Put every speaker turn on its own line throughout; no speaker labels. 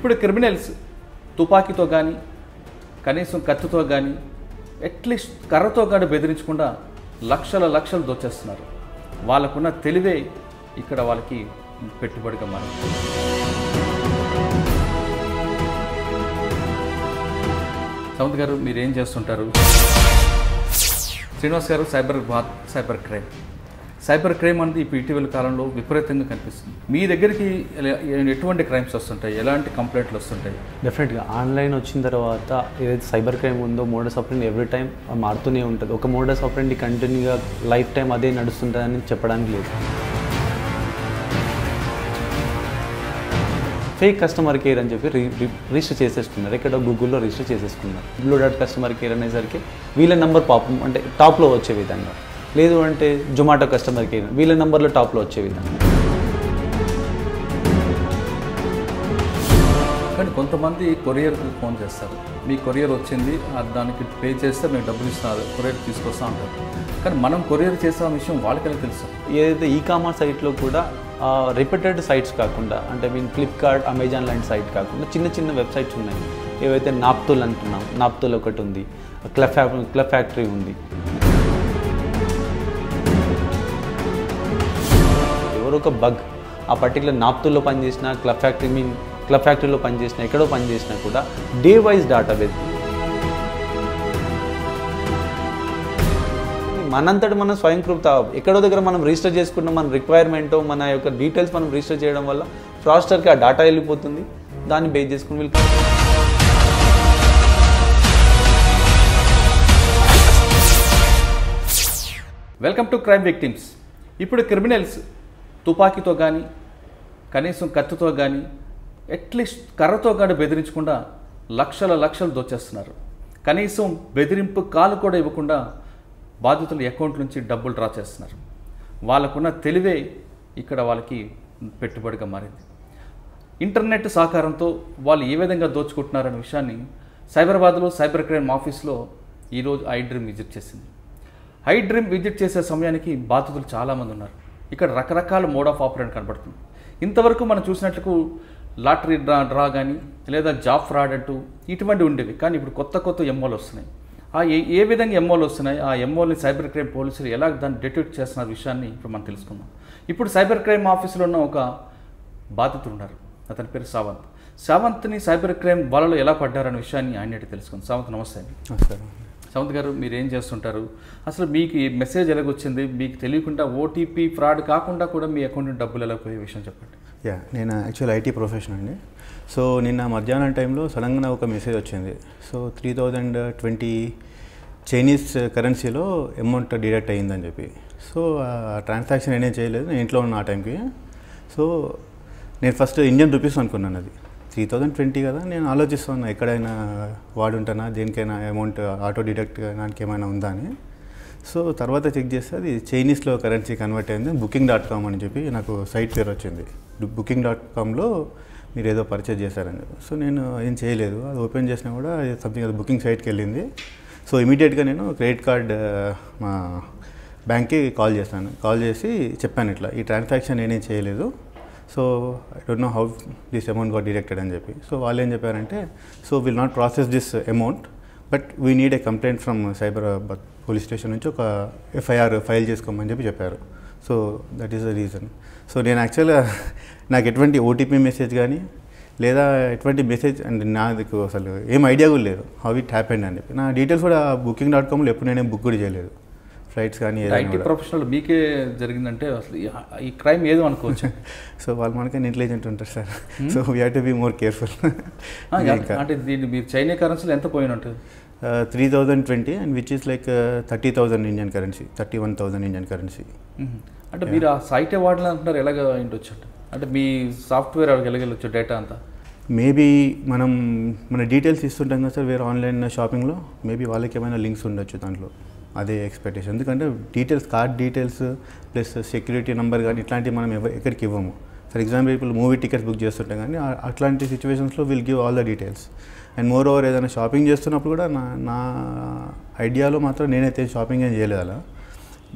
ఇప్పుడు క్రిమినల్స్ తుపాకీతో కానీ కనీసం కత్తితో కానీ అట్లీస్ట్ కర్రతో కానీ బెదిరించకుండా లక్షలు దోచేస్తున్నారు. వాళ్ళకున్న తెలివే ఇక్కడ వాళ్ళకి పెట్టుబడిగా మారింది. సమంత్ గారు మీరేం చేస్తుంటారు? శ్రీనివాస్ గారు సైబర్ క్రైమ్ అనేది ఇప్పుడు ఇటీవల కాలంలో విపరీతంగా కనిపిస్తుంది. మీ దగ్గరికి ఎటువంటి క్రైమ్స్ వస్తుంటాయి, ఎలాంటి కంప్లైంట్లు వస్తుంటాయి?
డెఫినెట్గా ఆన్లైన్ వచ్చిన తర్వాత ఏదైతే సైబర్ క్రైమ్ ఉందో మోడస్ ఆపరెండి ఎవ్రీ టైం మారుతూనే ఉంటుంది. ఒక మోడస్ ఆపరెండి కంటిన్యూగా లైఫ్ టైం అదే నడుస్తుంటుందని చెప్పడానికి లేదు. ఫేక్ కస్టమర్ కేర్ అని చెప్పి రిజిస్టర్ చేసేసుకున్నారు. ఇక్కడ గూగుల్లో రిజిస్టర్ చేసేసుకున్నారు. కస్టమర్ కేర్ అనేసరికి వీళ్ళ నెంబర్ అంటే టాప్లో వచ్చే విధంగా, లేదు అంటే జొమాటో కస్టమర్ కేర్ వీళ్ళ నెంబర్లో టాప్లో వచ్చే విధంగా.
కానీ కొంతమంది కొరియర్కి ఫోన్ చేస్తారు, మీ కొరియర్ వచ్చింది దానికి పే చేస్తే మేము డబ్బులు ఇస్తున్నారు, కొరియర్ తీసుకొస్తా ఉంటారు. కానీ మనం కొరియర్ చేసే విషయం వాళ్ళకెలా తెలుసు?
ఏదైతే ఈ-కామర్స్ సైట్లో కూడా రిపీటెడ్ సైట్స్ కాకుండా, అంటే ఫ్లిప్కార్ట్, అమెజాన్ లాంటి సైట్ కాకుండా చిన్న వెబ్సైట్స్ ఉన్నాయి. ఏవైతే నాప్తోల్ అంటున్నాం, నాప్తోల్ ఒకటి ఉంది, క్లబ్ ఫ్యాక్టరీ ఉంది. ఎవరో ఒక బగ్ ఆ పర్టికులర్ నాప్తోల్లో పనిచేసిన, క్లబ్ ఫ్యాక్టరీలో పనిచేసిన, ఎక్కడో పనిచేసినా కూడా డే వైజ్ డేటాబేస్ మనంతటి మనం స్వయంకృత ఎక్కడో దగ్గర మనం రిజిస్టర్ చేసుకున్న మన రిక్వైర్మెంట్, మన యొక్క డీటెయిల్స్ మనం రిజిస్టర్ చేయడం వల్ల ఫ్రాస్టర్కి ఆ డేటా వెళ్ళిపోతుంది. దాన్ని బేస్ చేసుకుని వీళ్ళు
వెల్కమ్ టు క్రైమ్ విక్టిమ్స్. ఇప్పుడు క్రిమినల్స్ తుపాకీతో కానీ కనీసం కత్తితో కానీ అట్లీస్ట్ కర్రతో కానీ బెదిరించకుండా లక్షలు దోచేస్తున్నారు. కనీసం బెదిరింపు కాలు కూడా ఇవ్వకుండా బాధితుల అకౌంట్ నుంచి డబ్బులు డ్రా చేస్తున్నారు. వాళ్ళకున్న తెలివే ఇక్కడ వాళ్ళకి పెట్టుబడిగా మారింది. ఇంటర్నెట్ సహకారంతో వాళ్ళు ఏ విధంగా దోచుకుంటున్నారనే విషయాన్ని సైబరాబాద్లో సైబర్ క్రైమ్ ఆఫీస్లో ఈరోజు ఐడ్రీమ్ విజిట్ చేసింది. ఐడ్రీమ్ విజిట్ చేసే సమయానికి బాధితులు చాలామంది ఉన్నారు. ఇక్కడ రకరకాల మోడ్ ఆఫ్ ఆపరేషన్ కనబడుతుంది. ఇంతవరకు మనం చూసినట్లుకు లాటరీ డ్రా కానీ లేదా జాబ్ ఫ్రాడ్ అంటూ ఇటువంటి ఉండేవి. కానీ ఇప్పుడు కొత్త ఎంఓలు వస్తున్నాయి. ఏ విధంగా ఎంఓలు వస్తున్నాయి, ఆ ఎంఓల్ని సైబర్ క్రైమ్ పోలీసులు ఎలా దాన్ని డిటెక్ట్ చేస్తున్న విషయాన్ని ఇప్పుడు మనం తెలుసుకుందాం. ఇప్పుడు సైబర్ క్రైమ్ ఆఫీసులో ఉన్న ఒక బాధితుడు ఉన్నారు. అతని పేరు సావంత్ని సైబర్ క్రైమ్ వలలో ఎలా పడ్డారనే విషయాన్ని ఆయన తెలుసుకుందాం. సావంత్ నమస్తే అండి. సావంత్ గారు మీరేం చేస్తుంటారు? అసలు మీకు ఈ మెసేజ్ ఎలాగొచ్చింది? మీకు తెలియకుండా ఓటీపీ ఫ్రాడ్ కాకుండా కూడా మీ అకౌంట్ డబ్బులు ఎలా పోయే విషయం చెప్పండి.
నేను యాక్చువల్ ఐటీ ప్రొఫెషన్ అండి. సో నిన్న మధ్యాహ్నం టైంలో సడన్గా ఒక మెసేజ్ వచ్చింది. సో 3020 చైనీస్ కరెన్సీలో అమౌంట్ డిడక్ట్ అయ్యిందని చెప్పి. సో ట్రాన్సాక్షన్ నేనేం చేయలేదు, నేను ఇంట్లో ఉన్న ఆ టైంకి. సో నేను ఫస్ట్ ఇండియన్ రూపీస్ అనుకున్నాను. అది 3020 కదా, నేను ఆలోచిస్తాను ఎక్కడైనా వాడుంటానా, దేనికైనా అమౌంట్ ఆటో డిడక్ట్ దానికి ఏమైనా ఉందా అని. సో తర్వాత చెక్ చేస్తే అది చైనీస్లో కరెన్సీ కన్వర్ట్ అయింది. booking.com అని చెప్పి నాకు సైట్ పేరు వచ్చింది. booking.comలో మీరు ఏదో పర్చేజ్ చేశారని. సో నేను ఏం చేయలేదు, అది ఓపెన్ చేసినా కూడా సంథింగ్ అది బుకింగ్ సైట్కి వెళ్ళింది. సో ఇమీడియట్గా నేను క్రెడిట్ కార్డ్ మా బ్యాంక్కి కాల్ చేసి చెప్పాను ఇట్లా ఈ ట్రాన్సాక్షన్ నేనేం చేయలేదు. So I don't know how this amount got deducted అని చెప్పి. సో వాళ్ళు ఏం చెప్పారంటే, so will not process this amount, but we need a complaint from Cyberabad police station నుంచి ఒక ఎఫ్ఐఆర్ ఫైల్ చేసుకోమని చెప్పారు. So that is the reason. So నేను యాక్చువల్గా నాకు ఎటువంటి ఓటీపీ మెసేజ్ కానీ లేదా ఎటువంటి మెసేజ్ అండ్ నాకు అసలు ఏం ఐడియా కూడా లేదు హౌ ఇట్ హ్యాపెండ్ అని చెప్పి. నా డీటెయిల్స్ కూడా booking.comలో ఎప్పుడు నేనేం బుక్ కూడా చేయలేదు, ఫ్లైట్స్ కానీ.
ఐటీ ప్రొఫెషనల్ మీకే జరిగిందంటే అసలు ఈ క్రైమ్ ఏదో అనుకోవచ్చు.
సో వాళ్ళు మనకైనా ఇంటెలిజెంట్ ఉంటారు sir. So we have to be more careful.
అంటే దీన్ని మీరు చైనా కరెన్సీలో ఎంత పోయిన ఉంటుంది?
3020 and which is like 30,000 Indian currency, 31,000 Indian currency.
అంటే మీరు ఆ సైటే వాడాలంటున్నారు, ఎలాగ ఉండొచ్చు? అంటే మీ సాఫ్ట్వేర్ ఎలాగెళ్ళొచ్చు డేటా అంతా?
మేబీ మన డీటెయిల్స్ ఇస్తుంటాం కదా సార్ వేరే ఆన్లైన్ షాపింగ్లో, మేబీ వాళ్ళకి ఏమైనా లింక్స్ ఉండొచ్చు దాంట్లో, అదే ఎక్స్పెక్టేషన్. ఎందుకంటే details, card details plus security number కానీ ఇట్లాంటివి మనం ఎక్కడికి ఇవ్వము. ఫర్ ఎగ్జాంపుల్ ఇప్పుడు మూవీ టికెట్స్ బుక్ చేస్తుంటాం కానీ అట్లాంటి సిచ్యువేషన్స్లో will give all the details. And more over ఏదైనా షాపింగ్ చేస్తున్నప్పుడు కూడా నా ఐడియాలో మాత్రం నేనైతే షాపింగ్ ఏం చేయలేదు. అలా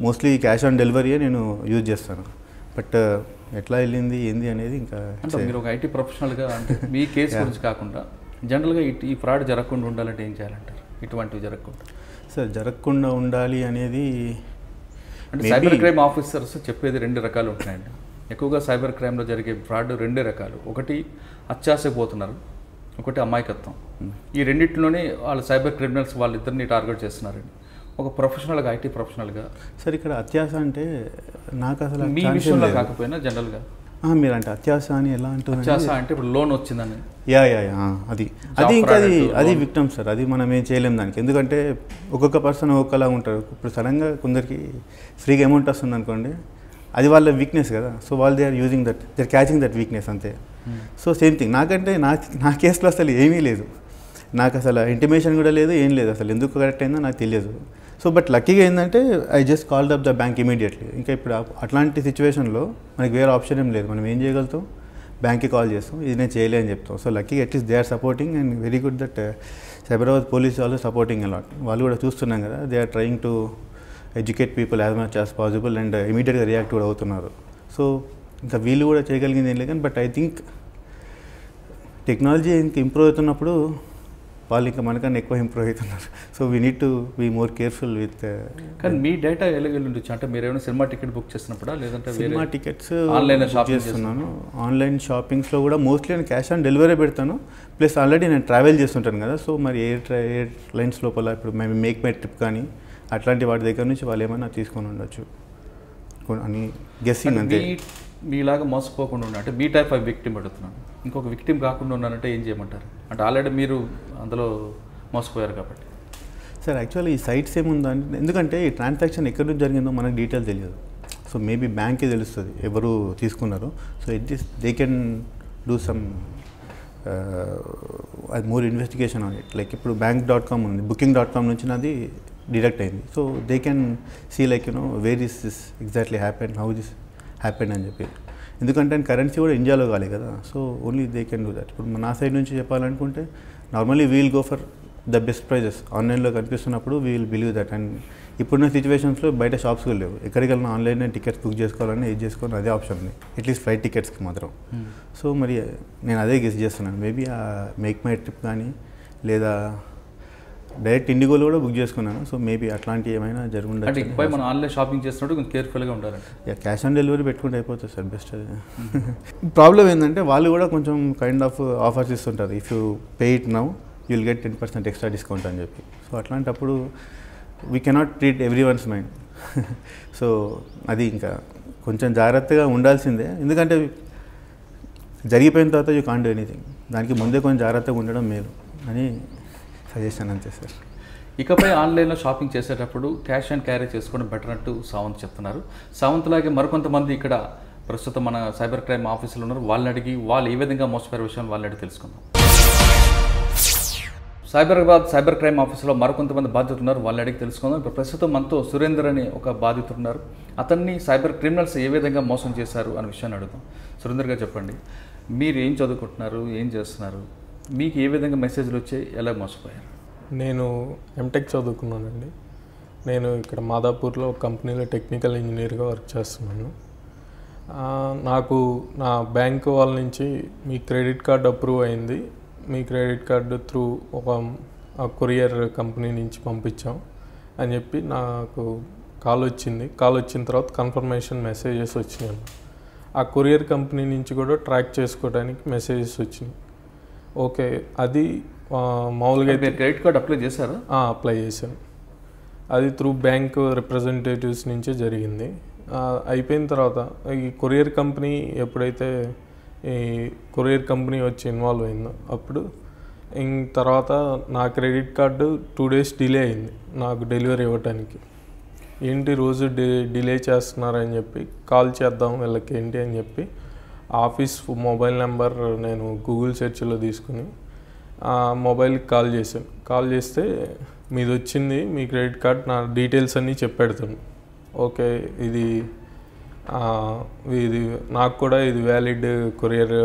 మోస్ట్లీ క్యాష్ ఆన్ డెలివరీయే నేను యూజ్ చేస్తాను. బట్ ఎట్లా వెళ్ళింది ఏంది అనేది ఇంకా
అంటే మీరు ఒక ఐటీ ప్రొఫెషనల్గా అంటే మీ కేసు గురించి కాకుండా జనరల్గా ఈ ఫ్రాడ్ జరగకుండా ఉండాలంటే ఏం చేయాలంటారు? ఇటువంటివి జరగకుండా
సార్ జరగకుండా ఉండాలి అనేది
అంటే సైబర్ క్రైమ్ ఆఫీసర్స్ చెప్పేది 2 రకాలు ఉంటున్నాయండి. ఎక్కువగా సైబర్ క్రైమ్లో జరిగే ఫ్రాడ్ 2 రకాలు. ఒకటి అత్యాశకు పోతున్నారు, ఒకటి అమాయకత్వం. ఈ రెండింటిలోనే వాళ్ళు సైబర్ క్రిమినల్స్ వాళ్ళిద్దరిని టార్గెట్ చేస్తున్నారండి. ఒక ప్రొఫెషనల్గా ఐటీ ప్రొఫెషనల్గా
సార్ ఇక్కడ అత్యాశ అంటే నాకు అసలు
మీ విషయంలో కాకపోయినా జనరల్గా
మీరు అంటే అత్యాశ అని ఎలా అంటున్నారు?
అత్యాశ అంటే ఇప్పుడు లోన్ వచ్చిందని
యా అది ఇంకా అది విక్టమ్ సార్. అది మనం ఏం చేయలేం దానికి. ఎందుకంటే ఒక్కొక్క పర్సన్ ఒక్కొక్కలా ఉంటారు. ఇప్పుడు సడన్గా కొందరికి ఫ్రీగా అమౌంట్ వస్తుంది అనుకోండి, అది వాళ్ళ వీక్నెస్ కదా. సో వాళ్ళు they are using that, they are catching that weakness అంతే. సో సేమ్ థింగ్ నాకంటే నా కేసులో అసలు ఏమీ లేదు. నాకు అసలు ఇంటిమేషన్ కూడా లేదు, ఏం లేదు. అసలు ఎందుకు కరెక్ట్ అయిందో నాకు తెలియదు. సో బట్ లక్కీగా ఏంటంటే I just called up the bank immediately. ఇంకా ఇప్పుడు అట్లాంటి సిచ్యువేషన్లో మనకి వేరే ఆప్షన్ ఏం లేదు. మనం ఏం చేయగలుగుతాం? బ్యాంక్కి కాల్ చేస్తాం, ఇది నేను చేయలే అని చెప్తాం. సో లక్కీగా at least they are supporting and very good that Cyberabad police also supporting a lot. వాళ్ళు కూడా చూస్తున్నాం కదా, they are trying to educate people as much as possible and ఇమీడియట్గా రియాక్ట్ కూడా అవుతున్నారు. సో ఇంకా వీళ్ళు కూడా చేయగలిగింది ఏం లేదు. కానీ బట్ ఐ థింక్ టెక్నాలజీ ఇంకా ఇంప్రూవ్ అవుతున్నప్పుడు వాళ్ళు ఇంకా మనకన్నా ఎక్కువ ఇంప్రూవ్ అవుతున్నారు. So we need to be more careful with.
కానీ మీ డేటా ఎలాగెళ్ళి ఉండొచ్చు అంటే మీరు ఏమైనా సినిమా టికెట్ బుక్ చేసినప్పుడా లేదంటే
సినిమా టికెట్స్
ఆన్లైన్
చేస్తున్నాను. ఆన్లైన్ షాపింగ్స్లో కూడా మోస్ట్లీ నేను క్యాష్ ఆన్ డెలివరీ పెడతాను. ప్లస్ ఆల్రెడీ నేను ట్రావెల్ చేస్తుంటాను కదా. సో మరి ఎయిర్ లైన్స్ లోపల ఇప్పుడు మేము మేక్ మై ట్రిప్ కానీ అట్లాంటి వాటి దగ్గర నుంచి వాళ్ళు ఏమైనా తీసుకొని ఉండొచ్చు అని గెస్సింగ్ అంతే.
మీలాగా మోసపోకుండా ఉన్నా అంటే మీ టైప్ ఆఫ్ విక్టిమ్ అడుగుతున్నాను. ఇంకొక విక్టిమ్ కాకుండా ఉన్నానంటే ఏం చేయమంటారు? అంటే ఆల్రెడీ మీరు అందులో మోసపోయారు కాబట్టి.
సార్ యాక్చువల్లీ ఈ సైట్స్ ఏముందంటే, ఎందుకంటే ఈ ట్రాన్సాక్షన్ ఎక్కడి నుంచి జరిగిందో మనకు డీటెయిల్ తెలియదు. సో మేబీ బ్యాంక్కి తెలుస్తుంది ఎవరు తీసుకున్నారు. So it is they can do some అది more investigation on it. Like ఇప్పుడు bank.com ఉంది, booking.com నుంచి నాది డిడక్ట్ అయింది. So they can see like where is this exactly happen, how this happen అని చెప్పి. ఎందుకంటే కరెన్సీ కూడా ఇండియాలో కాలే కదా. So only they can do that. ఇప్పుడు నా సైడ్ నుంచి చెప్పాలనుకుంటే normally we'll go for the best prices. ఆన్లైన్లో కనిపిస్తున్నప్పుడు వీల్ బిలీవ్ దట్. అండ్ ఇప్పుడున్న సిచ్యువేషన్స్లో బయట షాప్స్ కూడా లేవు. ఎక్కడికి వెళ్ళినా ఆన్లైన్లో టికెట్స్ బుక్ చేసుకోవాలని ఇది చేసుకోవాలని అదే ఆప్షన్ ఉంది, అట్లీస్ట్ ఫ్లైట్ టికెట్స్కి మాత్రం. సో మరి నేను అదే గెస్ చేస్తున్నాను. మేబీ ఆ మేక్ మై ట్రిప్ కానీ లేదా డైరెక్ట్ ఇండిగోలో కూడా బుక్ చేసుకున్నాను. సో మేబీ అట్లాంటి ఏమైనా జరుగుండదు.
అంటే ఇకపై మనం ఆన్లైన్ షాపింగ్ చేస్తున్నట్టు కొంచెం కేర్ఫుల్గా ఉండాలంటే
క్యాష్ ఆన్ డెలివరీ పెట్టుకుంటే అయిపోతుంది సార్, బెస్ట్ అది. ప్రాబ్లం ఏంటంటే వాళ్ళు కూడా కొంచెం కైండ్ ఆఫ్ ఆఫర్స్ ఇస్తుంటారు. If you pay it now you will get 10% extra discount అని చెప్పి. సో అట్లాంటప్పుడు we cannot treat every once mind. So అది ఇంకా కొంచెం జాగ్రత్తగా ఉండాల్సిందే. ఎందుకంటే జరిగిపోయిన తర్వాత యూ కాంట్ డూ ఎనీథింగ్. దానికి ముందే కొంచెం జాగ్రత్తగా ఉండడం మేలు అని సజెషన్ అంతే సార్.
ఇకపై ఆన్లైన్లో షాపింగ్ చేసేటప్పుడు క్యాష్ అండ్ క్యారీ చేసుకోవడం బెటర్ అంటూ సావంత్ చెప్తున్నారు. సావంత్ లాగే మరికొంతమంది ఇక్కడ ప్రస్తుతం మన సైబర్ క్రైమ్ ఆఫీసులో ఉన్నారు. వాళ్ళని అడిగి వాళ్ళు ఏ విధంగా మోసపోయే విషయం వాళ్ళని అడిగి తెలుసుకుందాం. సైబర్ క్రైమ్ ఆఫీసులో మరికొంతమంది బాధితులు ఉన్నారు, వాళ్ళని అడిగి తెలుసుకుందాం. ఇప్పుడు ప్రస్తుతం మనతో సురేందర్ అనే ఒక బాధితుడు ఉన్నారు. అతన్ని సైబర్ క్రిమినల్స్ ఏ విధంగా మోసం చేశారు అనే విషయాన్ని అడుగుదాం. సురేందర్ గారు చెప్పండి, మీరు ఏం చదువుకుంటున్నారు, ఏం చేస్తున్నారు, మీకు ఏ విధంగా మెసేజ్లు వచ్చాయి, ఎలా మోసపోయారు?
నేను ఎంటెక్ చదువుకున్నానండి. నేను ఇక్కడ మాదాపూర్లో ఒక కంపెనీలో టెక్నికల్ ఇంజనీర్గా వర్క్ చేస్తున్నాను. నాకు నా బ్యాంక్ వాళ్ళ నుంచి మీ క్రెడిట్ కార్డ్ అప్రూవ్ అయింది, మీ క్రెడిట్ కార్డు త్రూ ఒక కొరియర్ కంపెనీ నుంచి పంపించాం అని చెప్పి నాకు కాల్ వచ్చింది. కాల్ వచ్చిన తర్వాత కన్ఫర్మేషన్ మెసేజెస్ వచ్చినాయి. ఆ కొరియర్ కంపెనీ నుంచి కూడా ట్రాక్ చేసుకోవడానికి మెసేజెస్ వచ్చినాయి. ఓకే, అది మామూలుగా అయితే
క్రెడిట్ కార్డ్ అప్లై చేశారా?
అప్లై చేశాను. అది త్రూ బ్యాంక్ రిప్రజెంటేటివ్స్ నుంచే జరిగింది. అయిపోయిన తర్వాత ఈ కొరియర్ కంపెనీ ఎప్పుడైతే ఈ కొరియర్ కంపెనీ వచ్చి ఇన్వాల్వ్ అయిందో అప్పుడు తర్వాత నా క్రెడిట్ కార్డు 2 days డిలే అయింది నాకు డెలివరీ ఇవ్వటానికి. ఏంటి రోజు డిలే చేస్తున్నారని చెప్పి కాల్ చేద్దాం వీళ్ళకి ఏంటి అని చెప్పి ఆఫీస్ మొబైల్ నెంబర్ నేను గూగుల్ సెర్చ్లో తీసుకుని మొబైల్కి కాల్ చేశాను. కాల్ చేస్తే మీది వచ్చింది, మీ క్రెడిట్ కార్డ్, నా డీటెయిల్స్ అన్నీ చెప్పెడతాను. ఓకే, ఇది నాకు కూడా ఇది వ్యాలిడ్ కొరియర్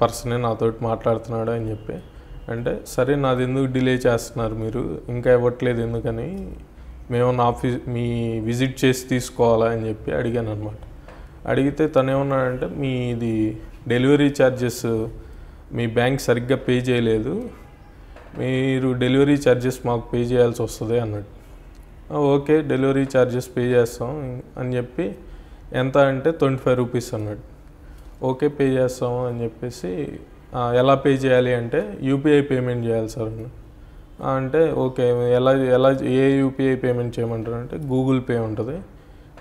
పర్సనే నాతోటి మాట్లాడుతున్నాడు అని చెప్పి అంటే, సరే నాది ఎందుకు డిలే చేస్తున్నారు మీరు, ఇంకా ఇవ్వట్లేదు ఎందుకని, మేము నా మీ విజిట్ చేసి తీసుకోవాలా అని చెప్పి అడిగాను అనమాట. అడిగితే తను ఏమన్నాడంటే మీది డెలివరీ ఛార్జెస్ మీ బ్యాంక్ సరిగ్గా పే చేయలేదు, మీరు డెలివరీ ఛార్జెస్ మాకు పే చేయాల్సి వస్తుంది అన్నాడు. ఓకే డెలివరీ ఛార్జెస్ పే చేస్తాం అని చెప్పి ఎంత అంటే 25 రూపీస్ అన్నాడు. ఓకే పే చేస్తాము అని చెప్పేసి ఎలా పే చేయాలి అంటే యూపీఐ పేమెంట్ చేయాలి సార్ అన్నాడు. అంటే ఓకే ఎలా ఏ యూపీఐ పేమెంట్ చేయమంటారు అంటే గూగుల్ పే ఉంటుంది,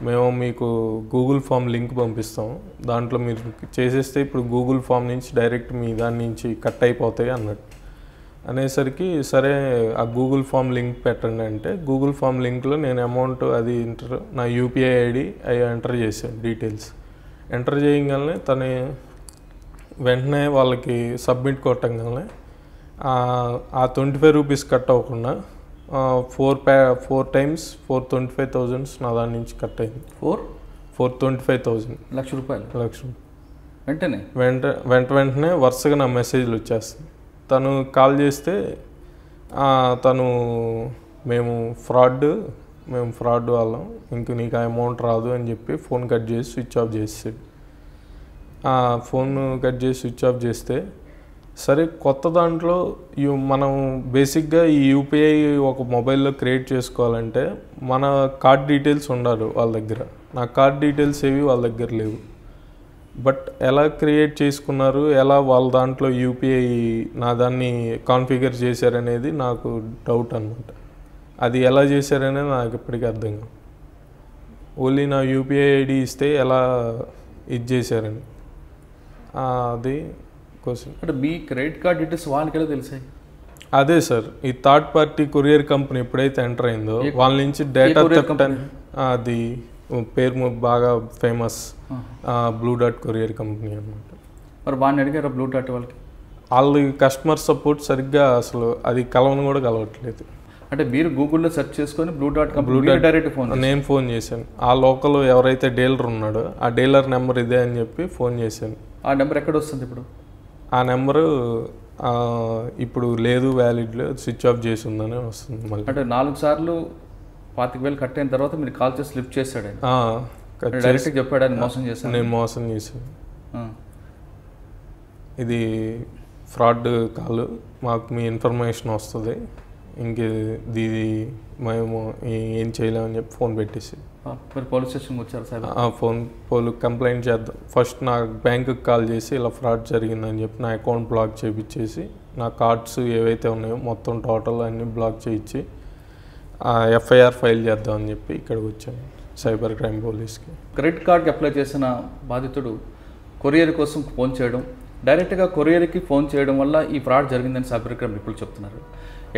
మేము మీకు గూగుల్ ఫామ్ లింక్ పంపిస్తాము, దాంట్లో మీరు చేసేస్తే ఇప్పుడు గూగుల్ ఫామ్ నుంచి డైరెక్ట్ మీ దాని నుంచి కట్ అయిపోతాయి అన్నాడు. అనేసరికి సరే ఆ గూగుల్ ఫామ్ లింక్ పెట్టండి అంటే గూగుల్ ఫామ్ లింక్లో నేను అమౌంట్ అది నా యూపీఐ ఐడి అవి ఎంటర్ చేశాను డీటెయిల్స్. ఎంటర్ చేయగానే తను వెంటనే వాళ్ళకి సబ్మిట్ కొట్టగానే ఆ 25 రూపీస్ కట్ అవ్వకుండా 4 టైమ్స్ 425,000 నా దాని నుంచి కట్ అయింది. 425,000
లక్ష వెంటనే
వెంటనే వరుసగా నా మెసేజ్లు వచ్చేస్తుంది. తను కాల్ చేస్తే తను మేము ఫ్రాడ్ వాళ్ళం, ఇంక నీకు ఆ అమౌంట్ రాదు అని చెప్పి ఫోన్ కట్ చేసి స్విచ్ ఆఫ్ చేసాడు. ఫోన్ కట్ చేసి స్విచ్ ఆఫ్ చేస్తే సరే కొత్త దాంట్లో మనం బేసిక్గా ఈ యూపీఐ ఒక మొబైల్లో క్రియేట్ చేసుకోవాలంటే మన కార్డ్ డీటెయిల్స్ ఉండాలి వాళ్ళ దగ్గర. నా కార్డ్ డీటెయిల్స్ ఏవి వాళ్ళ దగ్గర లేవు. బట్ ఎలా క్రియేట్ చేసుకున్నారు, ఎలా వాళ్ళ దాంట్లో యూపీఐ నా దాన్ని కాన్ఫిగర్ చేశారనేది నాకు డౌట్ అనమాట. అది ఎలా చేశారనేది నాకు ఇప్పటికీ అర్థం కాదు. ఓన్లీ నా యూపీఐ ఐడి ఇస్తే ఎలా ఇది చేశారని అది క్వశ్చన్.
అంటే మీ క్రెడిట్ కార్డ్ డీటెయిల్స్ వాళ్ళకి ఎలా తెలిసాయి?
అదే సార్, ఈ థర్డ్ పార్టీ కొరియర్ కంపెనీ ఎప్పుడైతే ఎంటర్ అయిందో వాళ్ళ నుంచి డేటా థెఫ్ట్ అది పేరు బాగా famous blue dot courier company అనమాట.
మరి వాడిని అడిగారా బ్లూ డాట్ వాళ్ళకి?
వాళ్ళు కస్టమర్ సపోర్ట్ సరిగ్గా అసలు అది కలవట్లేదు.
అంటే మీరు గూగుల్లో సెర్చ్ చేసుకొని blue dot company direct phone?
నేను ఫోన్ చేశాను. ఆ లోకల్ ఎవరైతే డీలర్ ఉన్నాడో ఆ డీలర్ నెంబర్ ఇదే అని చెప్పి ఫోన్ చేశాను.
ఆ నెంబర్ ఎక్కడ వస్తుంది ఇప్పుడు?
ఆ నెంబరు ఇప్పుడు లేదు, వ్యాలిడ్లో స్విచ్ ఆఫ్ చేసి ఉందని వస్తుంది మళ్ళీ.
అంటే 4 సార్లు 25,000 కట్ అయిన తర్వాత మీరు కాల్ చేసి లిఫ్ట్ చేశాడు డైరెక్ట్గా చెప్పాడు అని మోసం చేశాను?
నేను మోసం చేశాను, ఇది ఫ్రాడ్ కాల్, మాకు మీ ఇన్ఫర్మేషన్ వస్తుంది, ఇంక ఇది మేము ఏం చేయలేమని చెప్పి ఫోన్ పెట్టేసి
మీరు పోలీస్ స్టేషన్కి వచ్చారు సార్?
కంప్లైంట్ చేద్దాం ఫస్ట్ నా బ్యాంకుకి కాల్ చేసి ఇలా ఫ్రాడ్ జరిగిందని చెప్పి నా అకౌంట్ బ్లాక్ చేయించేసి నా కార్డ్స్ ఏవైతే ఉన్నాయో మొత్తం టోటల్ అన్నీ బ్లాక్ చేయించి ఎఫ్ఐఆర్ ఫైల్ చేద్దామని చెప్పి ఇక్కడికి వచ్చాను సైబర్ క్రైమ్ పోలీస్కి.
క్రెడిట్ కార్డ్కి అప్లై చేసిన బాధితుడు కొరియర్ కోసం ఫోన్ చేయడం, డైరెక్ట్గా కొరియర్కి ఫోన్ చేయడం వల్ల ఈ ఫ్రాడ్ జరిగిందని సైబర్ క్రైమ్ నిపుణులు చెప్తున్నారు.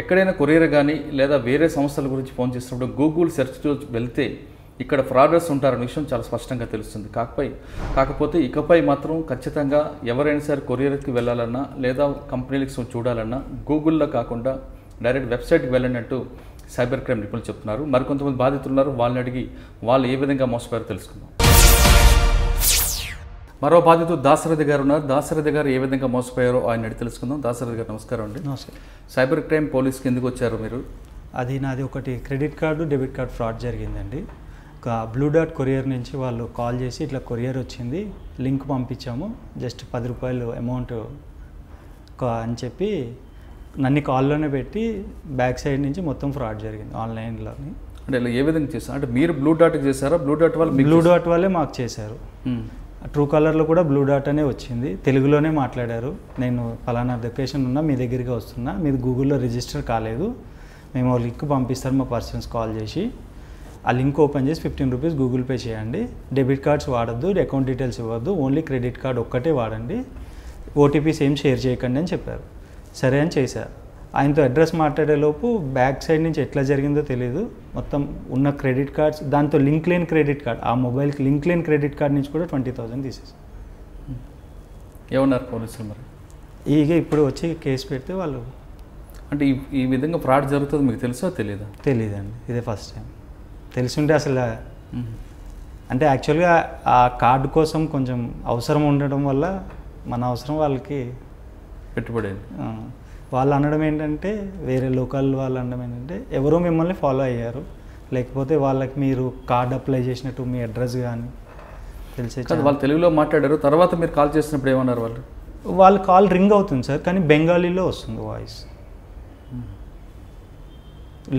ఎక్కడైనా కొరియర్ కానీ లేదా వేరే సంస్థల గురించి ఫోన్ చేసినప్పుడు గూగుల్ సెర్చ్లో వెళ్తే ఇక్కడ ఫ్రాడర్స్ ఉంటారనే విషయం చాలా స్పష్టంగా తెలుస్తుంది. కాకపోతే ఇకపై మాత్రం ఖచ్చితంగా ఎవరైనా సరే కొరియర్కి వెళ్ళాలన్నా లేదా కంపెనీలకు చూడాలన్నా గూగుల్లో కాకుండా డైరెక్ట్ వెబ్సైట్కి వెళ్ళినట్టు సైబర్ క్రైమ్ నిపుణులు చెప్తున్నారు. మరికొంతమంది బాధితులు ఉన్నారు, వాళ్ళని అడిగి వాళ్ళు ఏ విధంగా మోసపోయారో తెలుసుకుందాం. మరో బాధితుడు దాశరథి గారు ఉన్నారు. దాశరథి గారు ఏ విధంగా మోసపోయారో ఆయన అడిగి తెలుసుకుందాం. దాశరథి గారు నమస్కారం అండి.
నమస్కారం.
సైబర్ క్రైమ్ పోలీస్కి ఎందుకు వచ్చారు మీరు?
అది నాది ఒకటి credit card debit card fraud జరిగిందండి. ఒక బ్లూ డాట్ కొరియర్ నుంచి వాళ్ళు కాల్ చేసి ఇట్లా కొరియర్ వచ్చింది, లింక్ పంపించాము, జస్ట్ 10 రూపాయలు అమౌంట్ అని చెప్పి నన్ను కాల్లోనే పెట్టి బ్యాక్ సైడ్ నుంచి మొత్తం ఫ్రాడ్ జరిగింది ఆన్లైన్లోని.
అంటే ఇలా ఏ విధంగా చేశారు? అంటే మీరు బ్లూ డాట్కి చేశారా? బ్లూ డాట్
వాళ్ళే మాకు చేశారు. ట్రూ కాలర్లో కూడా బ్లూ డాట్ అనే వచ్చింది, తెలుగులోనే మాట్లాడారు. నేను పలానా లొకేషన్ ఉన్నా, మీ దగ్గరికి వస్తున్నా, మీది గూగుల్లో రిజిస్టర్ కాలేదు, మేము లింక్ పంపిస్తారు మా పర్సన్స్ కాల్ చేసి, ఆ లింక్ ఓపెన్ చేసి 15 రూపీస్ గూగుల్ పే చేయండి, డెబిట్ కార్డ్స్ వాడద్దు, అకౌంట్ డీటెయిల్స్ ఇవ్వద్దు, ఓన్లీ క్రెడిట్ కార్డ్ ఒక్కటే వాడండి, ఓటీపీస్ ఏం షేర్ చేయకండి అని చెప్పారు. సరే అని చేశారు. ఆయనతో అడ్రస్ మాట్లాడేలోపు బ్యాక్ సైడ్ నుంచి ఎట్లా జరిగిందో తెలియదు, మొత్తం ఉన్న క్రెడిట్ కార్డ్స్ దాంతో లింక్ లేని క్రెడిట్ కార్డ్, ఆ మొబైల్కి లింక్ లేని క్రెడిట్ కార్డ్ నుంచి కూడా 20,000 తీసేసి.
ఏమన్నారు పోలీసులు మరి?
ఇప్పుడు వచ్చి కేసు పెడితే వాళ్ళు.
అంటే ఈ విధంగా ఫ్రాడ్ జరుగుతుంది మీకు తెలుసా తెలియదా?
తెలియదండి, ఇదే ఫస్ట్ టైం. తెలుసుంటే అసలు అంటే యాక్చువల్గా ఆ కార్డు కోసం కొంచెం అవసరం ఉండడం వల్ల మన అవసరం వాళ్ళకి
పెట్టుబడి.
వాళ్ళు అనడం ఏంటంటే, వేరే లోకల్ వాళ్ళు అనడం ఏంటంటే ఎవరో మిమ్మల్ని ఫాలో అయ్యారు, లేకపోతే వాళ్ళకి మీరు కార్డ్ అప్లై చేసినట్టు మీ అడ్రస్ కానీ తెలిసే
వాళ్ళు తెలుగులో మాట్లాడారు. తర్వాత మీరు కాల్ చేసినప్పుడు ఏమన్నారు వాళ్ళు?
వాళ్ళ కాల్ రింగ్ అవుతుంది సార్, కానీ బెంగాలీలో వస్తుంది వాయిస్,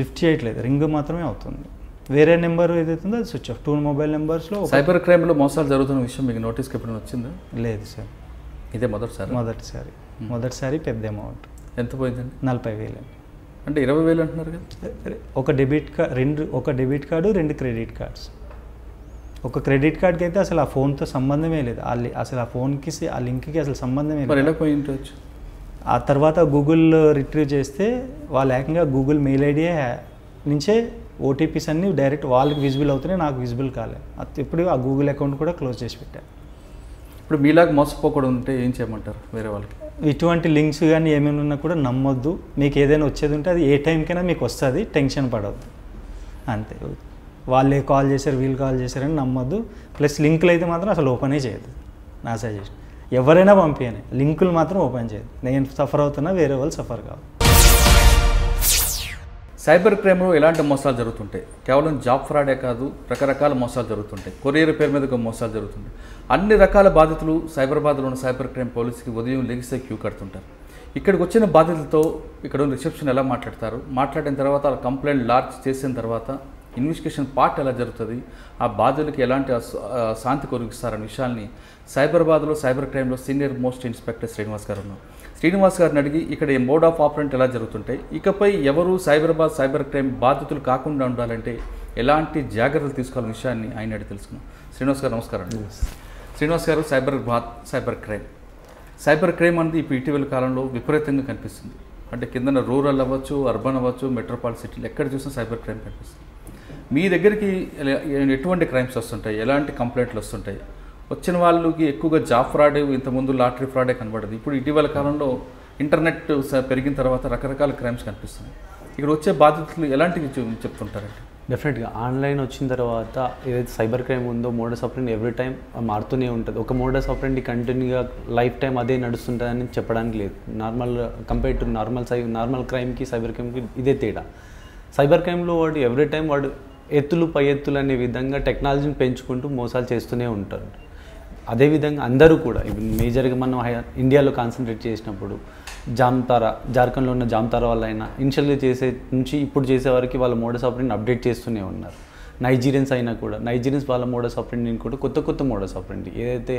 లిఫ్ట్ చేయట్లేదు, రింగ్ మాత్రమే అవుతుంది. వేరే నెంబర్ ఏదైతుందో అది స్విచ్ ఆఫ్. 2 మొబైల్ నెంబర్స్లో
సైబర్ క్రైమ్లో మోసాలు జరుగుతున్న విషయం మీకు నోటీస్కి ఎప్పుడైనా వచ్చిందా?
లేదు సార్,
ఇదే మొదటిసారి.
మొదటిసారి పెద్ద అమౌంట్.
ఎంత పోయిందండి?
40,000.
అంటే 20,000 అంటున్నారు కదా.
ఒక డెబిట్ కార్డ్, ఒక డెబిట్ కార్డు, 2 క్రెడిట్ కార్డ్స్. ఒక క్రెడిట్ కార్డ్కి అయితే అసలు ఆ ఫోన్తో సంబంధమే లేదు, అసలు ఆ ఫోన్కి ఆ లింక్కి అసలు సంబంధమే
మరి
లేదు.
ఎలా పోయి ఉండొచ్చు?
ఆ తర్వాత గూగుల్ రిట్రీవ్ చేస్తే వాళ్ళు ఏకంగా గూగుల్ మెయిల్ ఐడి నుంచే ఓటీపీస్ అన్నీ డైరెక్ట్ వాళ్ళకి విజిబుల్ అవుతున్నాయి, నాకు విజిబుల్ కాలేదు. ఇప్పుడు ఆ గూగుల్ అకౌంట్ కూడా క్లోజ్ చేసి పెట్టాను.
ఇప్పుడు మీలాగా మోసపోకూడదు ఉంటే ఏం చేయమంటారు వేరే వాళ్ళకి?
ఇటువంటి లింక్స్ కానీ ఏమైనా ఉన్నా కూడా నమ్మొద్దు. మీకు ఏదైనా వచ్చేది ఉంటే అది ఏ టైంకైనా మీకు వస్తుంది, టెన్షన్ పడవద్దు అంతే. వాళ్ళే కాల్ చేశారు, వీళ్ళు కాల్ చేశారని నమ్మొద్దు. ప్లస్ లింకులు అయితే మాత్రం అసలు ఓపెనే చేయదు, నా సజెషన్. ఎవరైనా పంపించని, లింకులు మాత్రం ఓపెన్ చేయదు. నేను సఫర్ అవుతున్నా, వేరే వాళ్ళు సఫర్ కావు.
సైబర్ క్రైమ్లో ఎలాంటి మోసాలు జరుగుతుంటాయి? కేవలం జాబ్ ఫ్రాడే కాదు, రకరకాల మోసాలు జరుగుతుంటాయి. కొరియర్ పేరు మీద మోసాలు జరుగుతుంటాయి. అన్ని రకాల బాధితులు సైబరాబాద్లో ఉన్న సైబర్ క్రైమ్ పోలీసుకి ఉదయం లెగిస్తే క్యూ కడుతుంటారు. ఇక్కడికి వచ్చిన బాధితులతో ఇక్కడ ఉన్న రిసెప్షన్ ఎలా మాట్లాడతారు, మాట్లాడిన తర్వాత కంప్లైంట్ లాడ్జ్ చేసిన తర్వాత ఇన్వెస్టిగేషన్ పార్ట్ ఎలా జరుగుతుంది, ఆ బాధితులకి ఎలాంటి శాంతి కొరిగిస్తారనే విషయాల్ని సైబరాబాద్లో సైబర్ క్రైమ్లో సీనియర్ మోస్ట్ ఇన్స్పెక్టర్ శ్రీనివాస్ గారు ఉన్నారు. శ్రీనివాస్ గారిని అడిగి ఇక్కడ ఈ మోడ్ ఆఫ్ ఆపరెంట్ ఎలా జరుగుతుంటాయి, ఇకపై ఎవరు సైబరాబాద్ సైబర్ క్రైమ్ బాధితులు కాకుండా ఉండాలంటే ఎలాంటి జాగ్రత్తలు తీసుకోవాలనే విషయాన్ని ఆయన అడిగి తెలుసుకున్నాం. శ్రీనివాస్ గారు నమస్కారం అండి. శ్రీనివాస్ గారు, సైబర్ క్రైమ్ అనేది ఇప్పుడు ఇటీవల కాలంలో విపరీతంగా కనిపిస్తుంది. అంటే కింద రూరల్ అవ్వచ్చు, అర్బన్ అవ్వచ్చు, మెట్రోపాలిటన్ సిటీలు ఎక్కడ చూసినా సైబర్ క్రైమ్ కనిపిస్తుంది. మీ దగ్గరికి ఎటువంటి క్రైమ్స్ వస్తుంటాయి, ఎలాంటి కంప్లైంట్లు వస్తుంటాయి? వచ్చిన వాళ్ళకి ఎక్కువగా జాబ్ ఫ్రాడ్, ఇంతకుముందు లాటరీ ఫ్రాడే కనబడదు. ఇప్పుడు ఇటీవల కాలంలో ఇంటర్నెట్ పెరిగిన తర్వాత రకరకాల క్రైమ్స్ కనిపిస్తున్నాయి. ఇక్కడ వచ్చే బాధితులు ఎలాంటివి చెప్తుంటారండి?
డెఫినెట్గా ఆన్లైన్ వచ్చిన తర్వాత ఏదైతే సైబర్ క్రైమ్ ఉందో మోడస్ ఆపరెంట్ ఎవ్రీ టైం మారుతూనే ఉంటుంది. ఒక మోడస్ ఆపరెంట్ కంటిన్యూగా లైఫ్ టైం అదే నడుస్తుంటుందని చెప్పడానికి లేదు. కంపేర్ టు నార్మల్ క్రైమ్కి సైబర్ క్రైమ్కి ఇదే తేడా. సైబర్ క్రైమ్లో వాడు ఎవ్రీ టైం వాడు ఎత్తులు పై ఎత్తులు అనే విధంగా టెక్నాలజీని పెంచుకుంటూ మోసాలు చేస్తూనే ఉంటారు. అదేవిధంగా అందరూ కూడా ఇప్పుడు మేజర్గా మనం ఇండియాలో కాన్సన్ట్రేట్ చేసినప్పుడు జార్ఖండ్లో ఉన్న జామ్తారా వాళ్ళైనా ఇనిషియల్గా చేసే నుంచి ఇప్పుడు చేసే వరకు వాళ్ళ మోడస్ ఆపరెంట్ అప్డేట్ చేస్తూనే ఉన్నారు. నైజీరియన్స్ అయినా కూడా వాళ్ళ మోడస్ ఆపరెంట్ని కూడా కొత్త మోడస్ ఆపరెంట్ ఏదైతే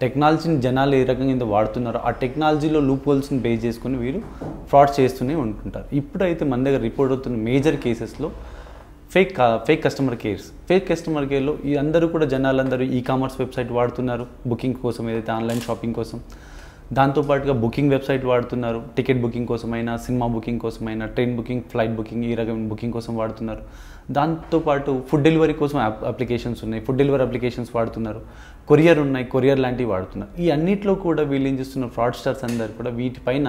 టెక్నాలజీని జనాలు ఏ రకంగా వాడుతున్నారో ఆ టెక్నాలజీలో లూప్ హోల్స్ని బేస్ చేసుకుని వీరు ఫ్రాడ్ చేస్తూనే ఉంటుంటారు. ఇప్పుడైతే మన దగ్గర రిపోర్ట్ అవుతున్న మేజర్ కేసెస్లో ఫేక్ కస్టమర్ కేర్లో ఈ అందరూ కూడా జనాలందరూ ఈ-కామర్స్ వెబ్సైట్ వాడుతున్నారు బుకింగ్ కోసం, ఏదైతే ఆన్లైన్ షాపింగ్ కోసం. దాంతోపాటుగా బుకింగ్ వెబ్సైట్ వాడుతున్నారు, టికెట్ బుకింగ్ కోసమైనా, సినిమా బుకింగ్ కోసమైనా, ట్రైన్ బుకింగ్, ఫ్లైట్ బుకింగ్, ఈ రకమైన బుకింగ్ కోసం వాడుతున్నారు. దాంతోపాటు ఫుడ్ డెలివరీ కోసం అప్లికేషన్స్ ఉన్నాయి, ఫుడ్ డెలివరీ అప్లికేషన్స్ వాడుతున్నారు. కొరియర్ ఉన్నాయి, కొరియర్ లాంటివి వాడుతున్నారు. ఈ అన్నిట్లో కూడా వీళ్ళు ఏం చేస్తున్నారు, ఫ్రాడ్స్టర్స్ అందరు కూడా వీటిపైన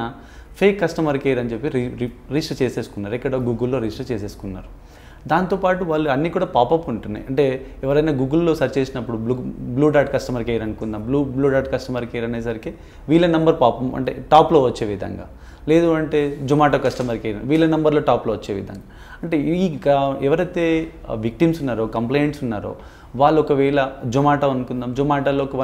ఫేక్ కస్టమర్ కేర్ అని చెప్పి రిజిస్టర్ చేసేసుకున్నారు, ఎక్కడో గూగుల్లో రిజిస్టర్ చేసేసుకున్నారు. దాంతోపాటు వాళ్ళు అన్నీ కూడా పాపప్ ఉంటున్నాయి. అంటే ఎవరైనా గూగుల్లో సెర్చ్ చేసినప్పుడు బ్లూ డాట్ కస్టమర్ కేర్ అనుకుందాం, బ్లూ డాట్ కస్టమర్ కేర్ అనేసరికి వీళ్ళ నెంబర్ పాపం అంటే టాప్లో వచ్చే విధంగా, లేదు అంటే జొమాటో కస్టమర్ కేర్ వీళ్ళ నెంబర్లో టాప్లో వచ్చే విధంగా. అంటే ఎవరైతే విక్టిమ్స్ ఉన్నారో, కంప్లైంట్స్ ఉన్నారో వాళ్ళు ఒకవేళ జొమాటో అనుకుందాం, జొమాటోలో ఒక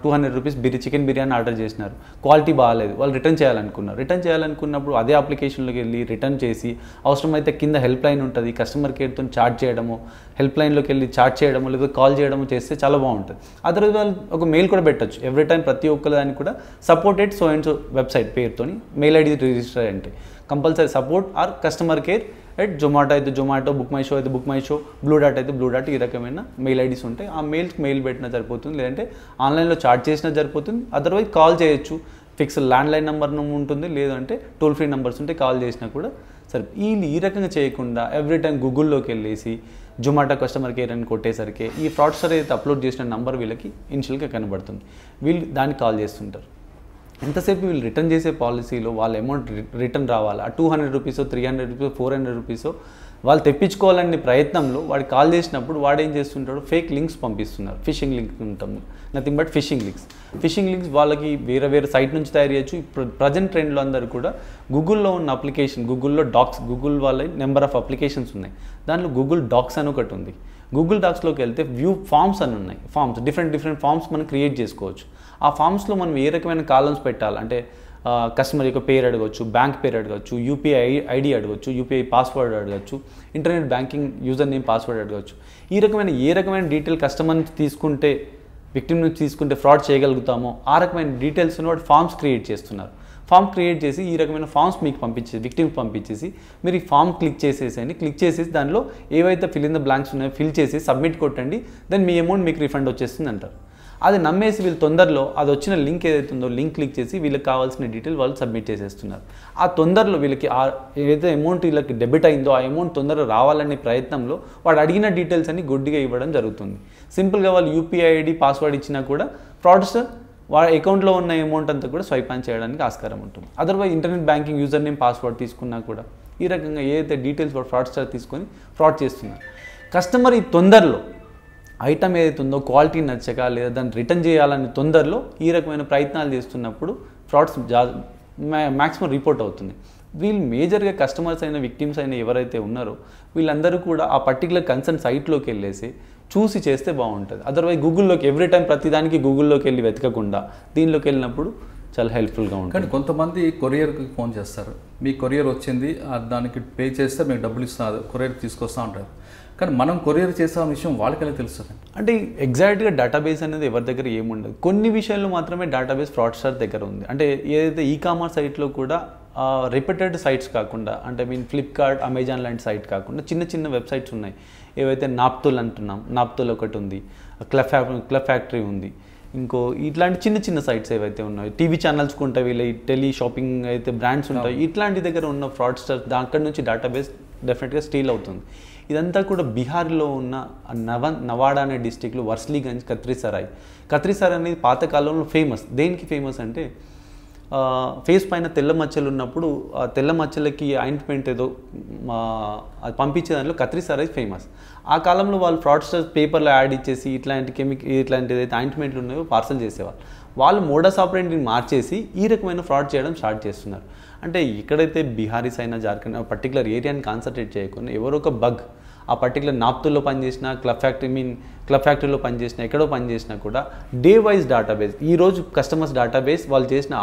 200 రూపీస్ చికెన్ బిర్యానీ ఆర్డర్ చేసినారు, క్వాలిటీ బాగాలేదు, వాళ్ళు రిటర్న్ చేయాలనుకున్నప్పుడు అదే అప్లికేషన్లోకి వెళ్ళి రిటర్న్ చేసి అవసరమైతే కింద హెల్ప్ లైన్ ఉంటుంది, కస్టమర్ కేర్తో చాట్ చేయడము, హెల్ప్ లైన్లోకి వెళ్ళి చాట్ చేయడము లేదా కాల్ చేయడము చేస్తే చాలా బాగుంటుంది. అదర్ వాళ్ళు ఒక మెయిల్ కూడా పెట్టచ్చు, ఎవ్రీ టైం ప్రతి ఒక్కరి దానికి కూడా supported so and so website పేరుతోని మెయిల్ ఐడి రిజిస్టర్ అంటే compulsory support or customer care right. Zomato అయితే జొమాటో, బుక్ మై షో అయితే బుక్ మై షో, బ్లూ డాట్ అయితే బ్లూ డాట్, ఈ రకమైన మెయిల్ ఐడీస్ ఉంటాయి. ఆ మెయిల్కి మెయిల్ పెట్టినా సరిపోతుంది, లేదంటే ఆన్లైన్లో చాట్ చేసినా సరిపోతుంది. అదర్వైజ్ కాల్ చేయొచ్చు, ఫిక్స్ ల్యాండ్లైన్ నెంబర్ ఉంటుంది, లేదంటే టోల్ ఫ్రీ నెంబర్స్ ఉంటే కాల్ చేసినా కూడా సరే. ఈ రకంగా చేయకుండా ఎవ్రీ టైం గూగుల్లోకి వెళ్ళేసి జొమాటో కస్టమర్ కేర్ అని కొట్టేసరికి ఈ ఫ్రాడ్స్టర్ అయితే అప్లోడ్ చేసిన నెంబర్ వీళ్ళకి ఇనిషియల్గా కనబడుతుంది, వీళ్ళు దానికి కాల్ చేస్తుంటారు. ఎంతసేపు వీళ్ళు రిటర్న్ చేసే పాలసీలో వాళ్ళ అమౌంట్ రిటర్న్ రావాలి, ఆ 200 రూపీసో, 300 రూపీసో, 400 రూపీసో వాళ్ళు తెప్పించుకోవాలనే ప్రయత్నంలో వాడు కాల్ చేసినప్పుడు వాడు ఏం చేస్తుంటాడు, ఫేక్ లింక్స్ పంపిస్తున్నారు. ఫిషింగ్ లింక్ ఉంటాము, నథింగ్ బట్ ఫిషింగ్ లింక్స్ వాళ్ళకి వేరే సైట్ నుంచి తయారు చేయొచ్చు. ఇప్పుడు ప్రజెంట్ ట్రెండ్లో అందరూ కూడా గూగుల్లో ఉన్న అప్లికేషన్, గూగుల్లో డాక్స్, గూగుల్ వాళ్ళ నెంబర్ ఆఫ్ అప్లికేషన్స్ ఉన్నాయి, దాంట్లో గూగుల్ డాక్స్ అని ఒకటి ఉంది. గూగుల్ డాక్స్లోకి వెళ్తే వ్యూ ఫామ్స్ అని ఉన్నాయి. ఫామ్స్ డిఫరెంట్ ఫామ్స్ మనం క్రియేట్ చేసుకోవచ్చు. ఆ ఫామ్స్లో మనం ఏ రకమైన కాలమ్స్ పెట్టాలి అంటే కస్టమర్ యొక్క పేరు అడగవచ్చు, బ్యాంక్ పేరు అడగవచ్చు, యూపీఐ ఐడి అడగవచ్చు, యూపీఐ పాస్వర్డ్ అడగవచ్చు, internet banking user name password అడగవచ్చు. ఏ రకమైన డీటెయిల్ కస్టమర్ నుంచి తీసుకుంటే విక్టిమ్ నుంచి తీసుకుంటే ఫ్రాడ్ చేయగలుగుతామో ఆ రకమైన డీటెయిల్స్ని వాడు ఫామ్స్ క్రియేట్ చేస్తున్నారు. ఫామ్ క్రియేట్ చేసి ఈ రకమైన ఫామ్స్ మీకు పంపించేసి విక్టిమ్కి పంపించేసి మీరు ఈ ఫామ్ క్లిక్ చేసేసి దానిలో ఏవైతే ఫిల్ ఇన్ ద బ్లాంక్స్ ఉన్నాయో ఫిల్ చేసి సబ్మిట్ కొట్టండి, దెన్ మీ అమౌంట్ మీకు రిఫండ్ వచ్చేస్తుంది అంటారు. అది నమ్మేసి వీళ్ళు తొందరలో అది వచ్చిన లింక్ ఏదైతే ఉందో లింక్ క్లిక్ చేసి వీళ్ళకి కావాల్సిన డీటెయిల్ వాళ్ళు సబ్మిట్ చేసేస్తున్నారు. ఆ తొందరలో వీళ్ళకి ఏదైతే అమౌంట్ వీళ్ళకి డెబిట్ అయిందో ఆ అమౌంట్ తొందరగా రావాలనే ప్రయత్నంలో వాడు అడిగిన డీటెయిల్స్ అన్ని గుడ్డిగా ఇవ్వడం జరుగుతుంది. సింపుల్గా వాళ్ళు యూపీఐ ఐడి పాస్వర్డ్ ఇచ్చినా కూడా ఫ్రాడ్స్టర్ వాళ్ళ అకౌంట్లో ఉన్న అమౌంట్ అంతా కూడా స్వైప్ ఆన్ చేయడానికి ఆస్కారం ఉంటుంది. Otherwise internet banking user name password తీసుకున్నా కూడా ఈ రకంగా ఏదైతే డీటెయిల్స్ ఫ్రాడ్స్టర్ తీసుకొని ఫ్రాడ్ చేస్తున్నారు. కస్టమర్ ఈ తొందరలో ఐటమ్ ఏదైతే ఉందో క్వాలిటీ నచ్చక లేదా దాన్ని రిటర్న్ చేయాలని తొందరలో ఈ రకమైన ప్రయత్నాలు చేస్తున్నప్పుడు ఫ్రాడ్స్ మ్యాక్సిమం రిపోర్ట్ అవుతుంది. వీళ్ళు మేజర్గా కస్టమర్స్ అయిన విక్టిమ్స్ అయిన ఎవరైతే ఉన్నారో వీళ్ళందరూ కూడా ఆ పర్టికులర్ కన్సర్న్ సైట్లోకి వెళ్ళేసి చూసి చేస్తే బాగుంటుంది. అదర్వైజ్ గూగుల్లోకి ఎవ్రీ టైం ప్రతిదానికి గూగుల్లోకి వెళ్ళి వెతకకుండా దీనిలోకి వెళ్ళినప్పుడు చాలా హెల్ప్ఫుల్గా ఉంటుంది.
కానీ కొంతమంది కొరియర్కి ఫోన్ చేస్తారు, మీ కొరియర్ వచ్చింది దానికి పే చేస్తే మీకు డబ్బులు ఇస్తున్నారు, కొరియర్ తీసుకొస్తూ ఉంటారు. కానీ మనం కొరియర్ చేసే విషయం వాళ్ళకెలా తెలుస్తుంది?
అంటే ఎగ్జాక్ట్గా డేటాబేస్ అనేది ఎవరి దగ్గర ఏముండదు. కొన్ని విషయాల్లో మాత్రమే డేటాబేస్ ఫ్రాడ్స్టర్ దగ్గర ఉంది. అంటే ఏదైతే ఈకామర్స్ సైట్లో కూడా రిపీటెడ్ సైట్స్ కాకుండా అంటే ఫ్లిప్కార్ట్, అమెజాన్ లాంటి సైట్ కాకుండా చిన్న వెబ్సైట్స్ ఉన్నాయి. ఏవైతే నాప్తోల్ అంటున్నాం, నాప్తోల్ ఒకటి ఉంది, క్లబ్ ఫ్యాక్టరీ ఉంది, ఇంకో ఇట్లాంటి చిన్న సైట్స్ ఏవైతే ఉన్నాయో, టీవీ ఛానల్స్ ఉంటాయి, వీళ్ళ టెలి షాపింగ్ అయితే బ్రాండ్స్ ఉంటాయి, ఇట్లాంటి దగ్గర ఉన్న ఫ్రాడ్స్టర్స్ అక్కడి నుంచి డేటాబేస్ డెఫినెట్గా స్టీల్ అవుతుంది. ఇదంతా కూడా బీహార్లో ఉన్న నవాడా అనే డిస్టిక్లో వర్స్లీగంజ్, కత్రిసరాయ్ అనేది పాతకాలంలో ఫేమస్. దేనికి ఫేమస్ అంటే ఫేస్ పైన తెల్ల మచ్చలు ఉన్నప్పుడు ఆ తెల్ల మచ్చలకి ఆయింట్మెంట్ ఏదో అది పంపించే దాంట్లో కత్రిసరాయ్ ఫేమస్. ఆ కాలంలో వాళ్ళు ఫ్రాడ్స్టర్స్ పేపర్లో యాడ్ ఇచ్చేసి ఇట్లాంటి ఏదైతే ఆయింట్మెంట్లు ఉన్నాయో పార్సల్ చేసేవాళ్ళు. వాళ్ళు మోడస్ ఆపరెంట్ని మార్చేసి ఈ రకమైన ఫ్రాడ్ చేయడం స్టార్ట్ చేస్తున్నారు. అంటే ఎక్కడైతే బీహారీస్ అయినా జార్ఖండ్ పర్టికులర్ ఏరియాని కాన్సన్ట్రేట్ చేయకుండా ఎవరో ఒక బగ్ ఆ పర్టికులర్ నాప్తుల్లో పనిచేసిన క్లబ్ ఫ్యాక్టరీలో పనిచేసిన ఎక్కడో పనిచేసినా కూడా డే వైజ్ డేటాబేస్, ఈరోజు కస్టమర్స్ డేటాబేస్ వాళ్ళు చేసిన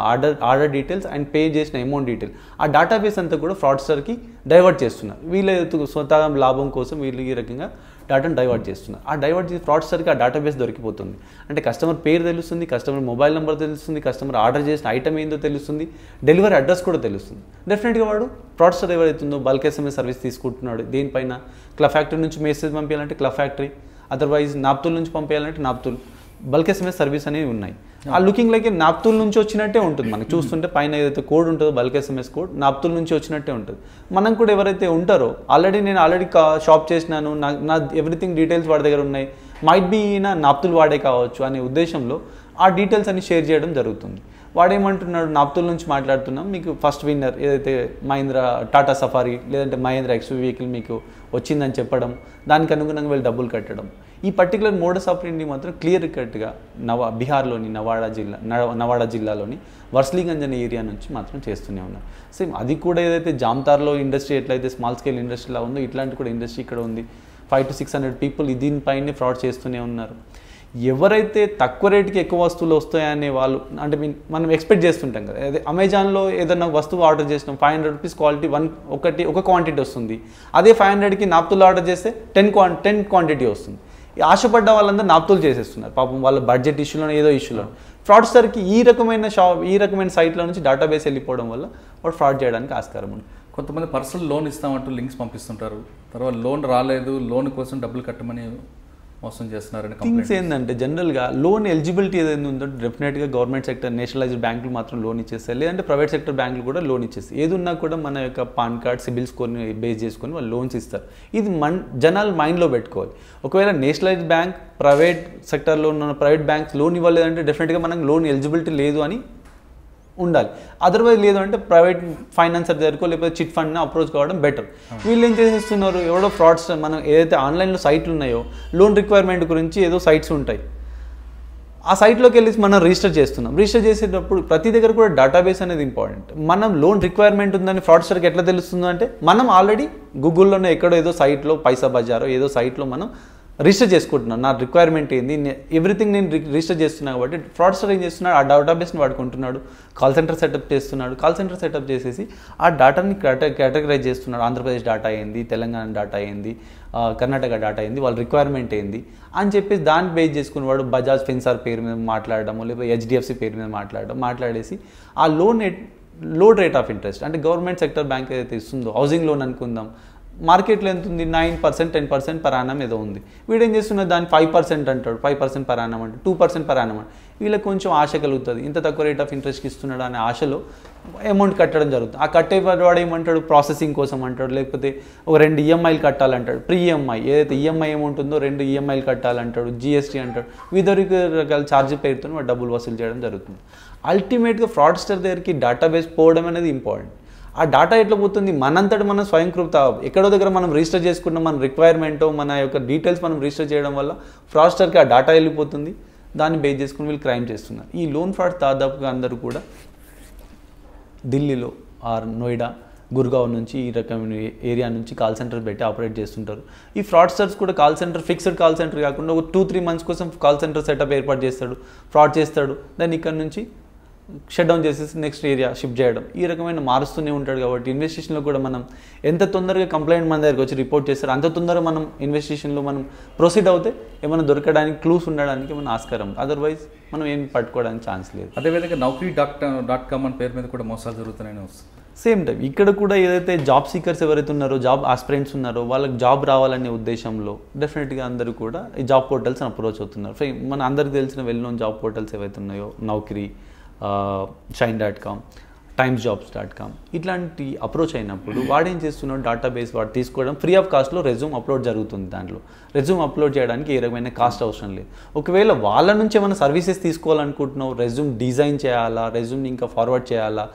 ఆర్డర్ డీటెయిల్స్ అండ్ పే చేసిన అమౌంట్ డీటెయిల్ ఆ డేటాబేస్ అంతా కూడా ఫ్రాడ్స్టర్కి డైవర్ట్ చేస్తున్నారు. వీళ్ళ స్వతహా లాభం కోసం వీళ్ళు ఈ రకంగా డేటాను డైవర్ట్ చేస్తున్నారు. ఆ డైవర్ట్ చేసి ఫ్రాడ్స్టర్కి ఆ డేటాబేస్ దొరికిపోతుంది. అంటే కస్టమర్ పేరు తెలుస్తుంది, కస్టమర్ మొబైల్ నెంబర్ తెలుస్తుంది, కస్టమర్ ఆర్డర్ చేసిన ఐటమ్ ఏందో తెలుస్తుంది, డెలివరీ అడ్రస్ కూడా తెలుస్తుంది. డెఫినెట్గా వాడు ఫ్రాడ్స్టర్ ఎవరైతుందో బల్క్ ఎస్ఎంఎస్ సర్వీస్ తీసుకుంటున్నాడు. దేనిపైన క్లబ్ ఫ్యాక్టరీ నుంచి మెసేజ్ పంపించాలంటే క్లబ్ ఫ్యాక్టరీ, అదర్వైజ్ నాప్తుల్ నుంచి పంపించాలంటే నాప్తుల్, బల్క్ ఎస్ఎంఎస్ సర్వీస్ అనేవి ఉన్నాయి. ఆ లుకింగ్ లైక్ నాప్తుల్ నుంచి వచ్చినట్టే ఉంటుంది. మనకి చూస్తుంటే పైన ఏదైతే కోడ్ ఉంటుందో బల్క్ ఎస్ఎంఎస్ కోడ్ నాప్తుల్ నుంచి వచ్చినట్టే ఉంటుంది. మనం కూడా ఎవరైతే ఉంటారో నేను ఆల్రెడీ షాప్ చేసినాను, నా ఎవ్రీథింగ్ డీటెయిల్స్ వాడి దగ్గర ఉన్నాయి, మైట్ బీ నా నాప్తుల్ వాడే కావచ్చు అనే ఉద్దేశంలో ఆ డీటెయిల్స్ అన్ని షేర్ చేయడం జరుగుతుంది. వాడేమంటున్నాడు, నాప్తుల్ నుంచి మాట్లాడుతున్నాం, మీకు ఫస్ట్ విన్నర్ ఏదైతే టాటా సఫారీ లేదంటే మహేంద్ర ఎక్స్యూవీ వెహికల్ మీకు వచ్చిందని చెప్పడం, దానికి అనుగుణంగా వీళ్ళు డబ్బులు కట్టడం. ఈ పర్టికులర్ మోడస్ ఆపరెండి మాత్రం క్లియర్ కట్గా బీహార్లోని నవాడా జిల్లాలోని వర్స్లీగంజ్ అనే ఏరియా నుంచి మాత్రం చేస్తూనే ఉన్నారు. సేమ్ అది కూడా ఏదైతే జామ్తార్లో ఇండస్ట్రీ ఎట్లయితే స్మాల్ స్కేల్ ఇండస్ట్రీలా ఉందో ఇట్లాంటి కూడా ఇండస్ట్రీ ఇక్కడ ఉంది. 500 to 600 పీపుల్ దీనిపైనే ఫ్రాడ్ చేస్తూనే ఉన్నారు. ఎవరైతే తక్కువ రేటుకి ఎక్కువ వస్తువులు వస్తాయనే వాళ్ళు అంటే మనం ఎక్స్పెక్ట్ చేస్తుంటాం కదా. అదే అమెజాన్లో ఏదైనా వస్తువు ఆర్డర్ చేసినాం, 500 రూపీస్ క్వాలిటీ ఒక క్వాంటిటీ వస్తుంది. అదే 500కి నాప్తులు ఆర్డర్ చేస్తే 10 క్వాంటిటీ వస్తుంది. ఆశపడ్డ వాళ్ళందరూ నాప్తులు చేసేస్తున్నారు పాపం, వాళ్ళ బడ్జెట్ ఇష్యూలో ఏదో ఇష్యూలో. ఫ్రాడ్స్టర్కి ఈ రకమైన సైట్ల నుంచి డేటాబేస్ వెళ్ళిపోవడం వల్ల వాడు ఫ్రాడ్ చేయడానికి ఆస్కారం ఉంది.
కొంతమంది పర్సనల్ లోన్ ఇస్తామంటూ లింక్స్ పంపిస్తుంటారు, తర్వాత లోన్ రాలేదు, లోన్ కోసం డబ్బులు కట్టమని మోసం చేస్తున్నారని
థింగ్స్ ఏంటంటే జనరల్గా లోన్ ఎలిజిబిలిటీ ఏదైనా ఉందో డెఫినెట్గా గవర్నమెంట్ సెక్టర్ నేషనలైజ్డ్ బ్యాంకులు మాత్రం లోన్ ఇచ్చేస్తాయి, లేదంటే ప్రైవేట్ సెక్టర్ బ్యాంకులు కూడా లోన్ ఇచ్చేస్తాయి. ఏది ఉన్నా కూడా మన యొక్క పాన్ కార్డ్ సిబిల్ స్కోర్ని బేస్ చేసుకొని వాళ్ళు లోన్స్ ఇస్తారు. ఇది జనాలు మైండ్లో పెట్టుకోవాలి. ఒకవేళ నేషనలైజ్డ్ బ్యాంక్ ప్రైవేట్ సెక్టర్లో ఉన్న ప్రైవేట్ బ్యాంక్స్ లోన్ ఇవ్వలేదంటే డెఫినెట్గా మనకు లోన్ ఎలిజిబిలిటీ లేదు అని ఉండాలి. అదర్వైజ్ లేదు అంటే ప్రైవేట్ ఫైనాన్సర్ దగ్గరకో లేకపోతే చిట్ ఫండ్ని అప్రోచ్ కావడం బెటర్. వీళ్ళు ఏం చేసేస్తున్నారు, ఎవడో ఫ్రాడ్స్ మనం ఏదైతే ఆన్లైన్లో సైట్లు ఉన్నాయో లోన్ రిక్వైర్మెంట్ గురించి ఏదో సైట్స్ ఉంటాయి, ఆ సైట్లోకి వెళ్ళి మనం రిజిస్టర్ చేస్తున్నాం. రిజిస్టర్ చేసేటప్పుడు ప్రతి దగ్గర కూడా డేటాబేస్ అనేది ఇంపార్టెంట్. మనం లోన్ రిక్వైర్మెంట్ ఉందని ఫ్రాడ్స్టర్కి ఎట్లా తెలుస్తుందో అంటే మనం ఆల్రెడీ గూగుల్లోనే ఎక్కడో ఏదో సైట్లో పైసా బజారో ఏదో సైట్లో మనం రిజిస్టర్ చేసుకుంటున్నాను, నా రిక్వైర్మెంట్ ఏంది, ఎవ్రీథింగ్ నేను రిజిస్టర్ చేస్తున్నాను. కాబట్టి ఫ్రాడ్స్టర్ ఏం చేస్తున్నాడు, ఆ డేటాబేస్ని వాడుకుంటున్నాడు, కాల్ సెంటర్ సెటప్ చేస్తున్నాడు. కాల్ సెంటర్ సెటప్ చేసేసి ఆ డేటాని కేటగరైజ్ చేస్తున్నాడు. ఆంధ్రప్రదేశ్ డేటా ఏంది, తెలంగాణ డేటా ఏంది, కర్ణాటక డేటా ఏంది, వాళ్ళ రిక్వైర్మెంట్ ఏంది అని చెప్పేసి దాన్ని బేస్ చేసుకుని వాడు బజాజ్ ఫిన్సార్ పేరు మీద మాట్లాడడము, లేకపోతే HDFC పేరు మీద మాట్లాడేసి ఆ లోడ్ రేట్ ఆఫ్ ఇంట్రెస్ట్ అంటే గవర్నమెంట్ సెక్టర్ బ్యాంక్ ఏదైతే ఇస్తుందో, హౌసింగ్ లోన్ అనుకుందాం, మార్కెట్లో ఎంత ఉంది, 9%, 10% పర్ యానం ఏదో ఉంది. వీడేం చేస్తున్నారు, దాన్ని 5% అంటాడు, 5% పర్ యానం అంటే 2% పర్ యానం అంటే వీళ్ళకి కొంచెం ఆశ కలుగుతుంది, ఇంత తక్కువ రేట్ ఆఫ్ ఇంట్రెస్ట్కి ఇస్తున్నాడు అనే ఆశలో అమౌంట్ కట్టడం జరుగుతుంది. ఆ కట్టేవాడు ఏమంటాడు, ప్రాసెసింగ్ కోసం అంటాడు, లేకపోతే ఒక 2 EMIలు కట్టాలంటాడు, ప్రీ EMI ఏదైతే EMI అమౌంట్ ఉందో 2 EMIలు కట్టాలంటాడు, GST అంటాడు, వివిధ రకాల ఛార్జ్ పేరుతో వాడు డబ్బులు వసూలు చేయడం జరుగుతుంది. అల్టిమేట్గా ఫ్రాడ్స్టర్ దగ్గరికి డేటాబేస్ పోవడం అనేది ఇంపార్టెంట్. ఆ డేటా ఎట్లా పోతుంది, మనంతటి మనం స్వయంకృత ఎక్కడో దగ్గర మనం రిజిస్టర్ చేసుకున్న మన రిక్వైర్మెంట్, మన యొక్క డీటెయిల్స్ మనం రిజిస్టర్ చేయడం వల్ల ఫ్రాడ్స్టర్కి ఆ డేటా వెళ్ళిపోతుంది. దాన్ని బేస్ చేసుకుని వీళ్ళు క్రైమ్ చేస్తున్నారు. ఈ లోన్ ఫ్రాడ్ దాదాపుగా అందరూ కూడా ఢిల్లీలో ఆర్ నోయిడా, గుర్గావ్ నుంచి ఈ రకమైన ఏరియా నుంచి కాల్ సెంటర్ పెట్టి ఆపరేట్ చేస్తుంటారు. ఈ ఫ్రాడ్స్టర్స్ కూడా call centre fixed call centre కాకుండా ఒక 2-3 months కోసం కాల్ సెంటర్ సెటప్ ఏర్పాటు చేస్తాడు, ఫ్రాడ్ చేస్తాడు, దాన్ని ఇక్కడ నుంచి షట్ డౌన్ చేసేసి నెక్స్ట్ ఏరియా షిఫ్ట్ చేయడం, ఈ రకమైన మారుస్తూనే ఉంటాడు. కాబట్టి ఇన్వెస్టిగేషన్లో కూడా మనం ఎంత తొందరగా కంప్లైంట్ మన దగ్గరికి వచ్చి రిపోర్ట్ చేస్తారు, అంత తొందరగా మనం ఇన్వెస్టిగేషన్లో మనం ప్రొసీడ్ అవుతే ఏమైనా దొరకడానికి, క్లూస్ ఉండడానికి ఏమైనా ఆస్కారం, అదర్వైజ్ మనం ఏం పట్టుకోవడానికి ఛాన్స్ లేదు.
అదేవిధంగా Naukri.com అని పేరు మీద కూడా మోసాలు జరుగుతున్నాయని వస్తుంది.
సేమ్ టైం ఇక్కడ కూడా ఏదైతే జాబ్ సీకర్స్ ఎవరైతే ఉన్నారో, జాబ్ ఆస్పిరెంట్స్ ఉన్నారో, వాళ్ళకి జాబ్ రావాలనే ఉద్దేశంలో డెఫినెట్గా అందరూ కూడా ఈ జాబ్ పోర్టల్స్ని అప్రోచ్ అవుతున్నారు. మన అందరికి తెలిసిన వెల్ నోన్ జాబ్ పోర్టల్స్ ఏవైతే ఉన్నాయో, Naukri, Shine.com, timesjobs.com ఇట్లాంటి అప్రోచ్ అయినప్పుడు వాడు ఏం చేస్తున్నాడు, డేటాబేస్ వాడు తీసుకోవడం ఫ్రీ ఆఫ్ కాస్ట్లో రెజ్యూమ్ అప్లోడ్ జరుగుతుంది. దాంట్లో రెజ్యూమ్ అప్లోడ్ చేయడానికి ఏ రకమైన కాస్ట్ అవసరం లేదు. ఒకవేళ వాళ్ళ నుంచి ఏమైనా సర్వీసెస్ తీసుకోవాలనుకుంటున్నావు, రెజ్యూమ్ డిజైన్ చేయాలా, రెజ్యూమ్ని ఇంకా ఫార్వర్డ్ చేయాలా,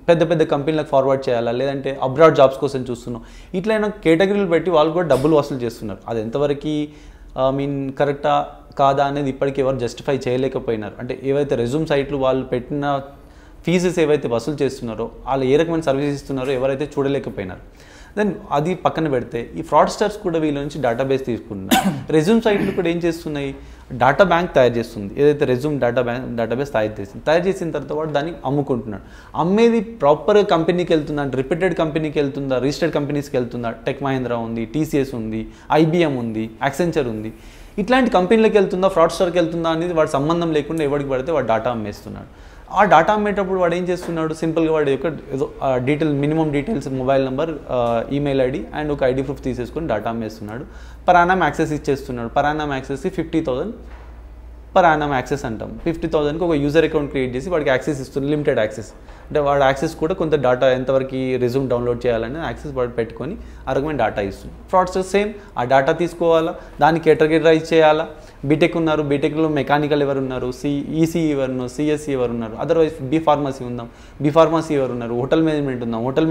పెద్ద పెద్ద కంపెనీలకు ఫార్వర్డ్ చేయాలా, లేదంటే అబ్రాడ్ జాబ్స్ కోసం చూస్తున్నావు, ఇట్లైనా కేటగిరీలు పెట్టి వాళ్ళు కూడా డబ్బులు వసూలు చేస్తున్నారు. అది ఎంతవరకు కరెక్టా కాదా అనేది ఇప్పటికీ ఎవరు జస్టిఫై చేయలేకపోయినారు. అంటే ఏవైతే రెజ్యూమ్ సైట్లు వాళ్ళు పెట్టిన ఫీజెస్ ఏవైతే వసూలు చేస్తున్నారో, వాళ్ళు ఏ రకమైన సర్వీస్ ఇస్తున్నారో ఎవరైతే చూడలేకపోయినారు. దెన్ అది పక్కన పెడితే ఈ ఫ్రాడ్స్టర్స్ కూడా వీళ్ళ నుంచి డేటాబేస్ తీసుకుంటున్నారు. రెజ్యూమ్ సైట్లు కూడా ఏం చేస్తున్నాయి, డేటా బ్యాంక్ తయారు చేస్తుంది, ఏదైతే రెజ్యూమ్ డేటాబేస్ తయారు చేసిన తర్వాత వాడు దాన్ని అమ్ముకుంటున్నాడు. అమ్మేది ప్రాపర్ కంపెనీకి వెళ్తుందా, రిపీటెడ్ కంపెనీకి వెళ్తుందా, రిజిస్టర్డ్ కంపెనీస్కి వెళ్తుందా, టెక్ మహీంద్రా ఉంది, TCS ఉంది, IBM ఉంది, యాక్సెంచర్ ఉంది, ఇట్లాంటి కంపెనీలకు వెళ్తుందా, ఫ్రాడ్స్టర్కి వెళ్తుందా అనేది వాడు సంబంధం లేకుండా ఎవరికి పడితే వాడు డేటా అమ్మేస్తున్నాడు. ఆ డేటా అమ్మేటప్పుడు వాడు ఏం చేస్తున్నాడు, సింపుల్గా వాడి యొక్క ఏదో minimum details, mobile number, email ID and ఒక ID ప్రూఫ్ తీసేసుకొని డేటా అమ్మేస్తున్నాడు. పర్ యానం యాక్సెస్ ఇచ్చేస్తున్నాడు. పర్ యానం యాక్సెస్కి 50,000 పర్ యానం యాక్సెస్ అంటాం. 50,000కి ఒక యూజర్ అకౌంట్ క్రియేట్ చేసి వాడికి యాక్సెస్ ఇస్తుంది, లిమిటెడ్ యాక్సెస్. అంటే వాడు యాక్సెస్ కూడా కొంత డేటా ఎంతవరకు రెజ్యూమ్ డౌన్లోడ్ చేయాలని యాక్సెస్ వాడు పెట్టుకొని ఆ రకమైన డేటా ఇస్తుంది. ఫ్రాడ్స్టర్ సేమ్ ఆ డేటా తీసుకోవాలా, దాన్ని కేటగరైజ్ చేయాలా. బీటెక్ ఉన్నారు, బీటెక్లో మెకానికల్ ఎవరు ఉన్నారు, ECE ఎవరు ఉన్నారు, CSE ఎవరు ఉన్నారు, అదర్వైజ్ B.Pharmacy ఉందాం, B.Pharmacy ఎవరు ఉన్నారు, హోటల్ మేనేజ్మెంట్ ఉందాం, హోటల్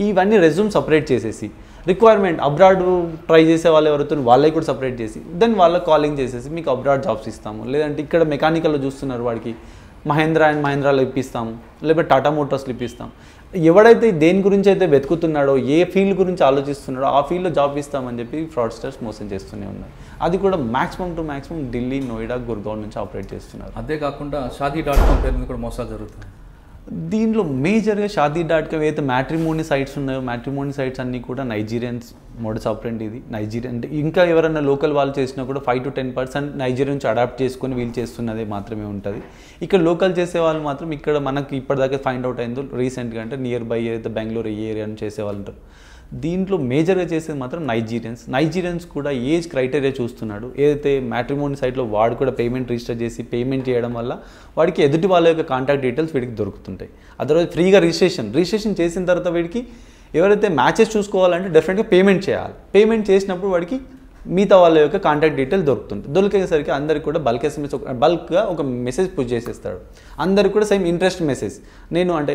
ఇవన్నీ రెజ్యూమ్ సపరేట్ చేసేసి, రిక్వైర్మెంట్ అబ్రాడ్ ట్రై చేసే వాళ్ళు ఎవరైతే వాళ్ళకి కూడా సపరేట్ చేసి, దెన్ వాళ్ళకి కాలింగ్ చేసేసి మీకు అబ్రాడ్ జాబ్స్ ఇస్తాము, లేదంటే ఇక్కడ మెకానికల్లో చూస్తున్నారు వాడికి మహేంద్రాలో ఇప్పిస్తాము, లేకపోతే టాటా మోటార్స్లో ఇప్పిస్తాం. ఎవడైతే దేని గురించి అయితే వెతుకుతున్నాడో, ఏ ఫీల్డ్ గురించి ఆలోచిస్తున్నాడో ఆ ఫీల్డ్లో జాబ్ ఇస్తామని చెప్పి ఫ్రాడ్స్టర్స్ మోసం చేస్తూనే ఉన్నారు. అది కూడా మ్యాక్సిమం ఢిల్లీ, నోయిడా, గుర్గావ్ నుంచి ఆపరేట్ చేస్తున్నారు.
అదే కాకుండా Shaadi.com పేరు మీద కూడా మోసాలు జరుగుతున్నాయి.
దీనిలో మేజర్గా Shaadi.com ఏదైతే మ్యాట్రిమోనీ సైట్స్ ఉన్నాయో, మ్యాట్రిమోనీ సైట్స్ అన్నీ కూడా నైజీరియన్స్ మోడస్ ఆపరెండి. ఇది నైజీరియన్ అంటే ఇంకా ఎవరైనా లోకల్ వాళ్ళు చేసినా కూడా 5 to 10% నైజీరియా నుంచి అడాప్ట్ చేసుకొని వీళ్ళు చేస్తున్నదే మాత్రమే ఉంటుంది. ఇక్కడ లోకల్ చేసే వాళ్ళు మాత్రం ఇక్కడ మనకి ఇప్పటిదాకా ఫైండ్ అవుట్ అయిందో రీసెంట్గా అంటే నియర్ బై ఏదైతే బెంగళూరు ఈ ఏరియా చేసే వాళ్ళు ఉంటారు. దీంట్లో మేజర్గా చేసేది మాత్రం నైజీరియన్స్ కూడా ఏజ్ క్రైటీరియా చూస్తున్నాడు. ఏదైతే మ్యాట్రిమోనీ సైట్లో వాడు కూడా పేమెంట్ రిజిస్టర్ చేసి పేమెంట్ చేయడం వల్ల వాడికి ఎదుటి వాళ్ళ యొక్క కాంటాక్ట్ డీటెయిల్స్ వీడికి దొరుకుతుంటాయి. అదర్వైజ్ ఫ్రీగా రిజిస్ట్రేషన్ చేసిన తర్వాత వీడికి ఎవరైతే మ్యాచెస్ చూసుకోవాలంటే డెఫినెట్గా పేమెంట్ చేయాలి. పేమెంట్ చేసినప్పుడు వాడికి మిగతా వాళ్ళ యొక్క కాంటాక్ట్ డీటెయిల్ దొరుకుతుంది. దొరికేసరికి అందరికి కూడా బల్క్గా ఒక మెసేజ్ పుష్ చేసేస్తాడు. అందరికి కూడా సేమ్ ఇంట్రెస్ట్ మెసేజ్. నేను అంటే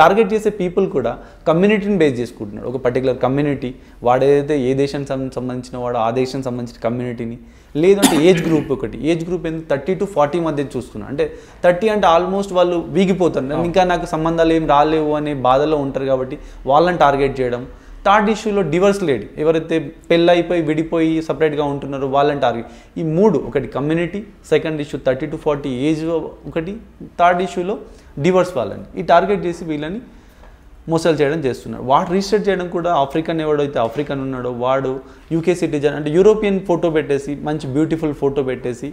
టార్గెట్ చేసే పీపుల్ కూడా కమ్యూనిటీని బేస్ చేసుకుంటున్నాడు. ఒక పర్టికులర్ కమ్యూనిటీ, వాడేదైతే ఏ దేశానికి సంబంధించిన వాడు ఆ దేశానికి సంబంధించిన కమ్యూనిటీని, లేదంటే ఏజ్ గ్రూప్ ఒకటి. ఏజ్ గ్రూప్ ఎంత 30 to 40 మధ్య చూస్తున్నాను. అంటే 30 అంటే ఆల్మోస్ట్ వాళ్ళు వీగిపోతారు, ఇంకా నాకు సంబంధాలు ఏం రాలేవు అనే బాధలో ఉంటారు కాబట్టి వాళ్ళని టార్గెట్ చేయడం. థర్డ్ ఇష్యూలో డివర్స్ లేడీ, ఎవరైతే పెళ్ళైపోయి విడిపోయి సపరేట్గా ఉంటున్నారో వాళ్ళని టార్గెట్. ఈ 3, ఒకటి community, second issue 30 to 40 age ఒకటి, థర్డ్ ఇష్యూలో డివర్స్ వాళ్ళని ఈ టార్గెట్ చేసి వీళ్ళని మోసాలు చేయడం చేస్తున్నారు. వాడు రిజిస్టర్ చేయడం కూడా ఆఫ్రికన్, ఎవడైతే ఆఫ్రికన్ ఉన్నాడో వాడు యూకే సిటిజన్ అంటే యూరోపియన్ ఫోటో పెట్టేసి, మంచి బ్యూటిఫుల్ ఫోటో పెట్టేసి,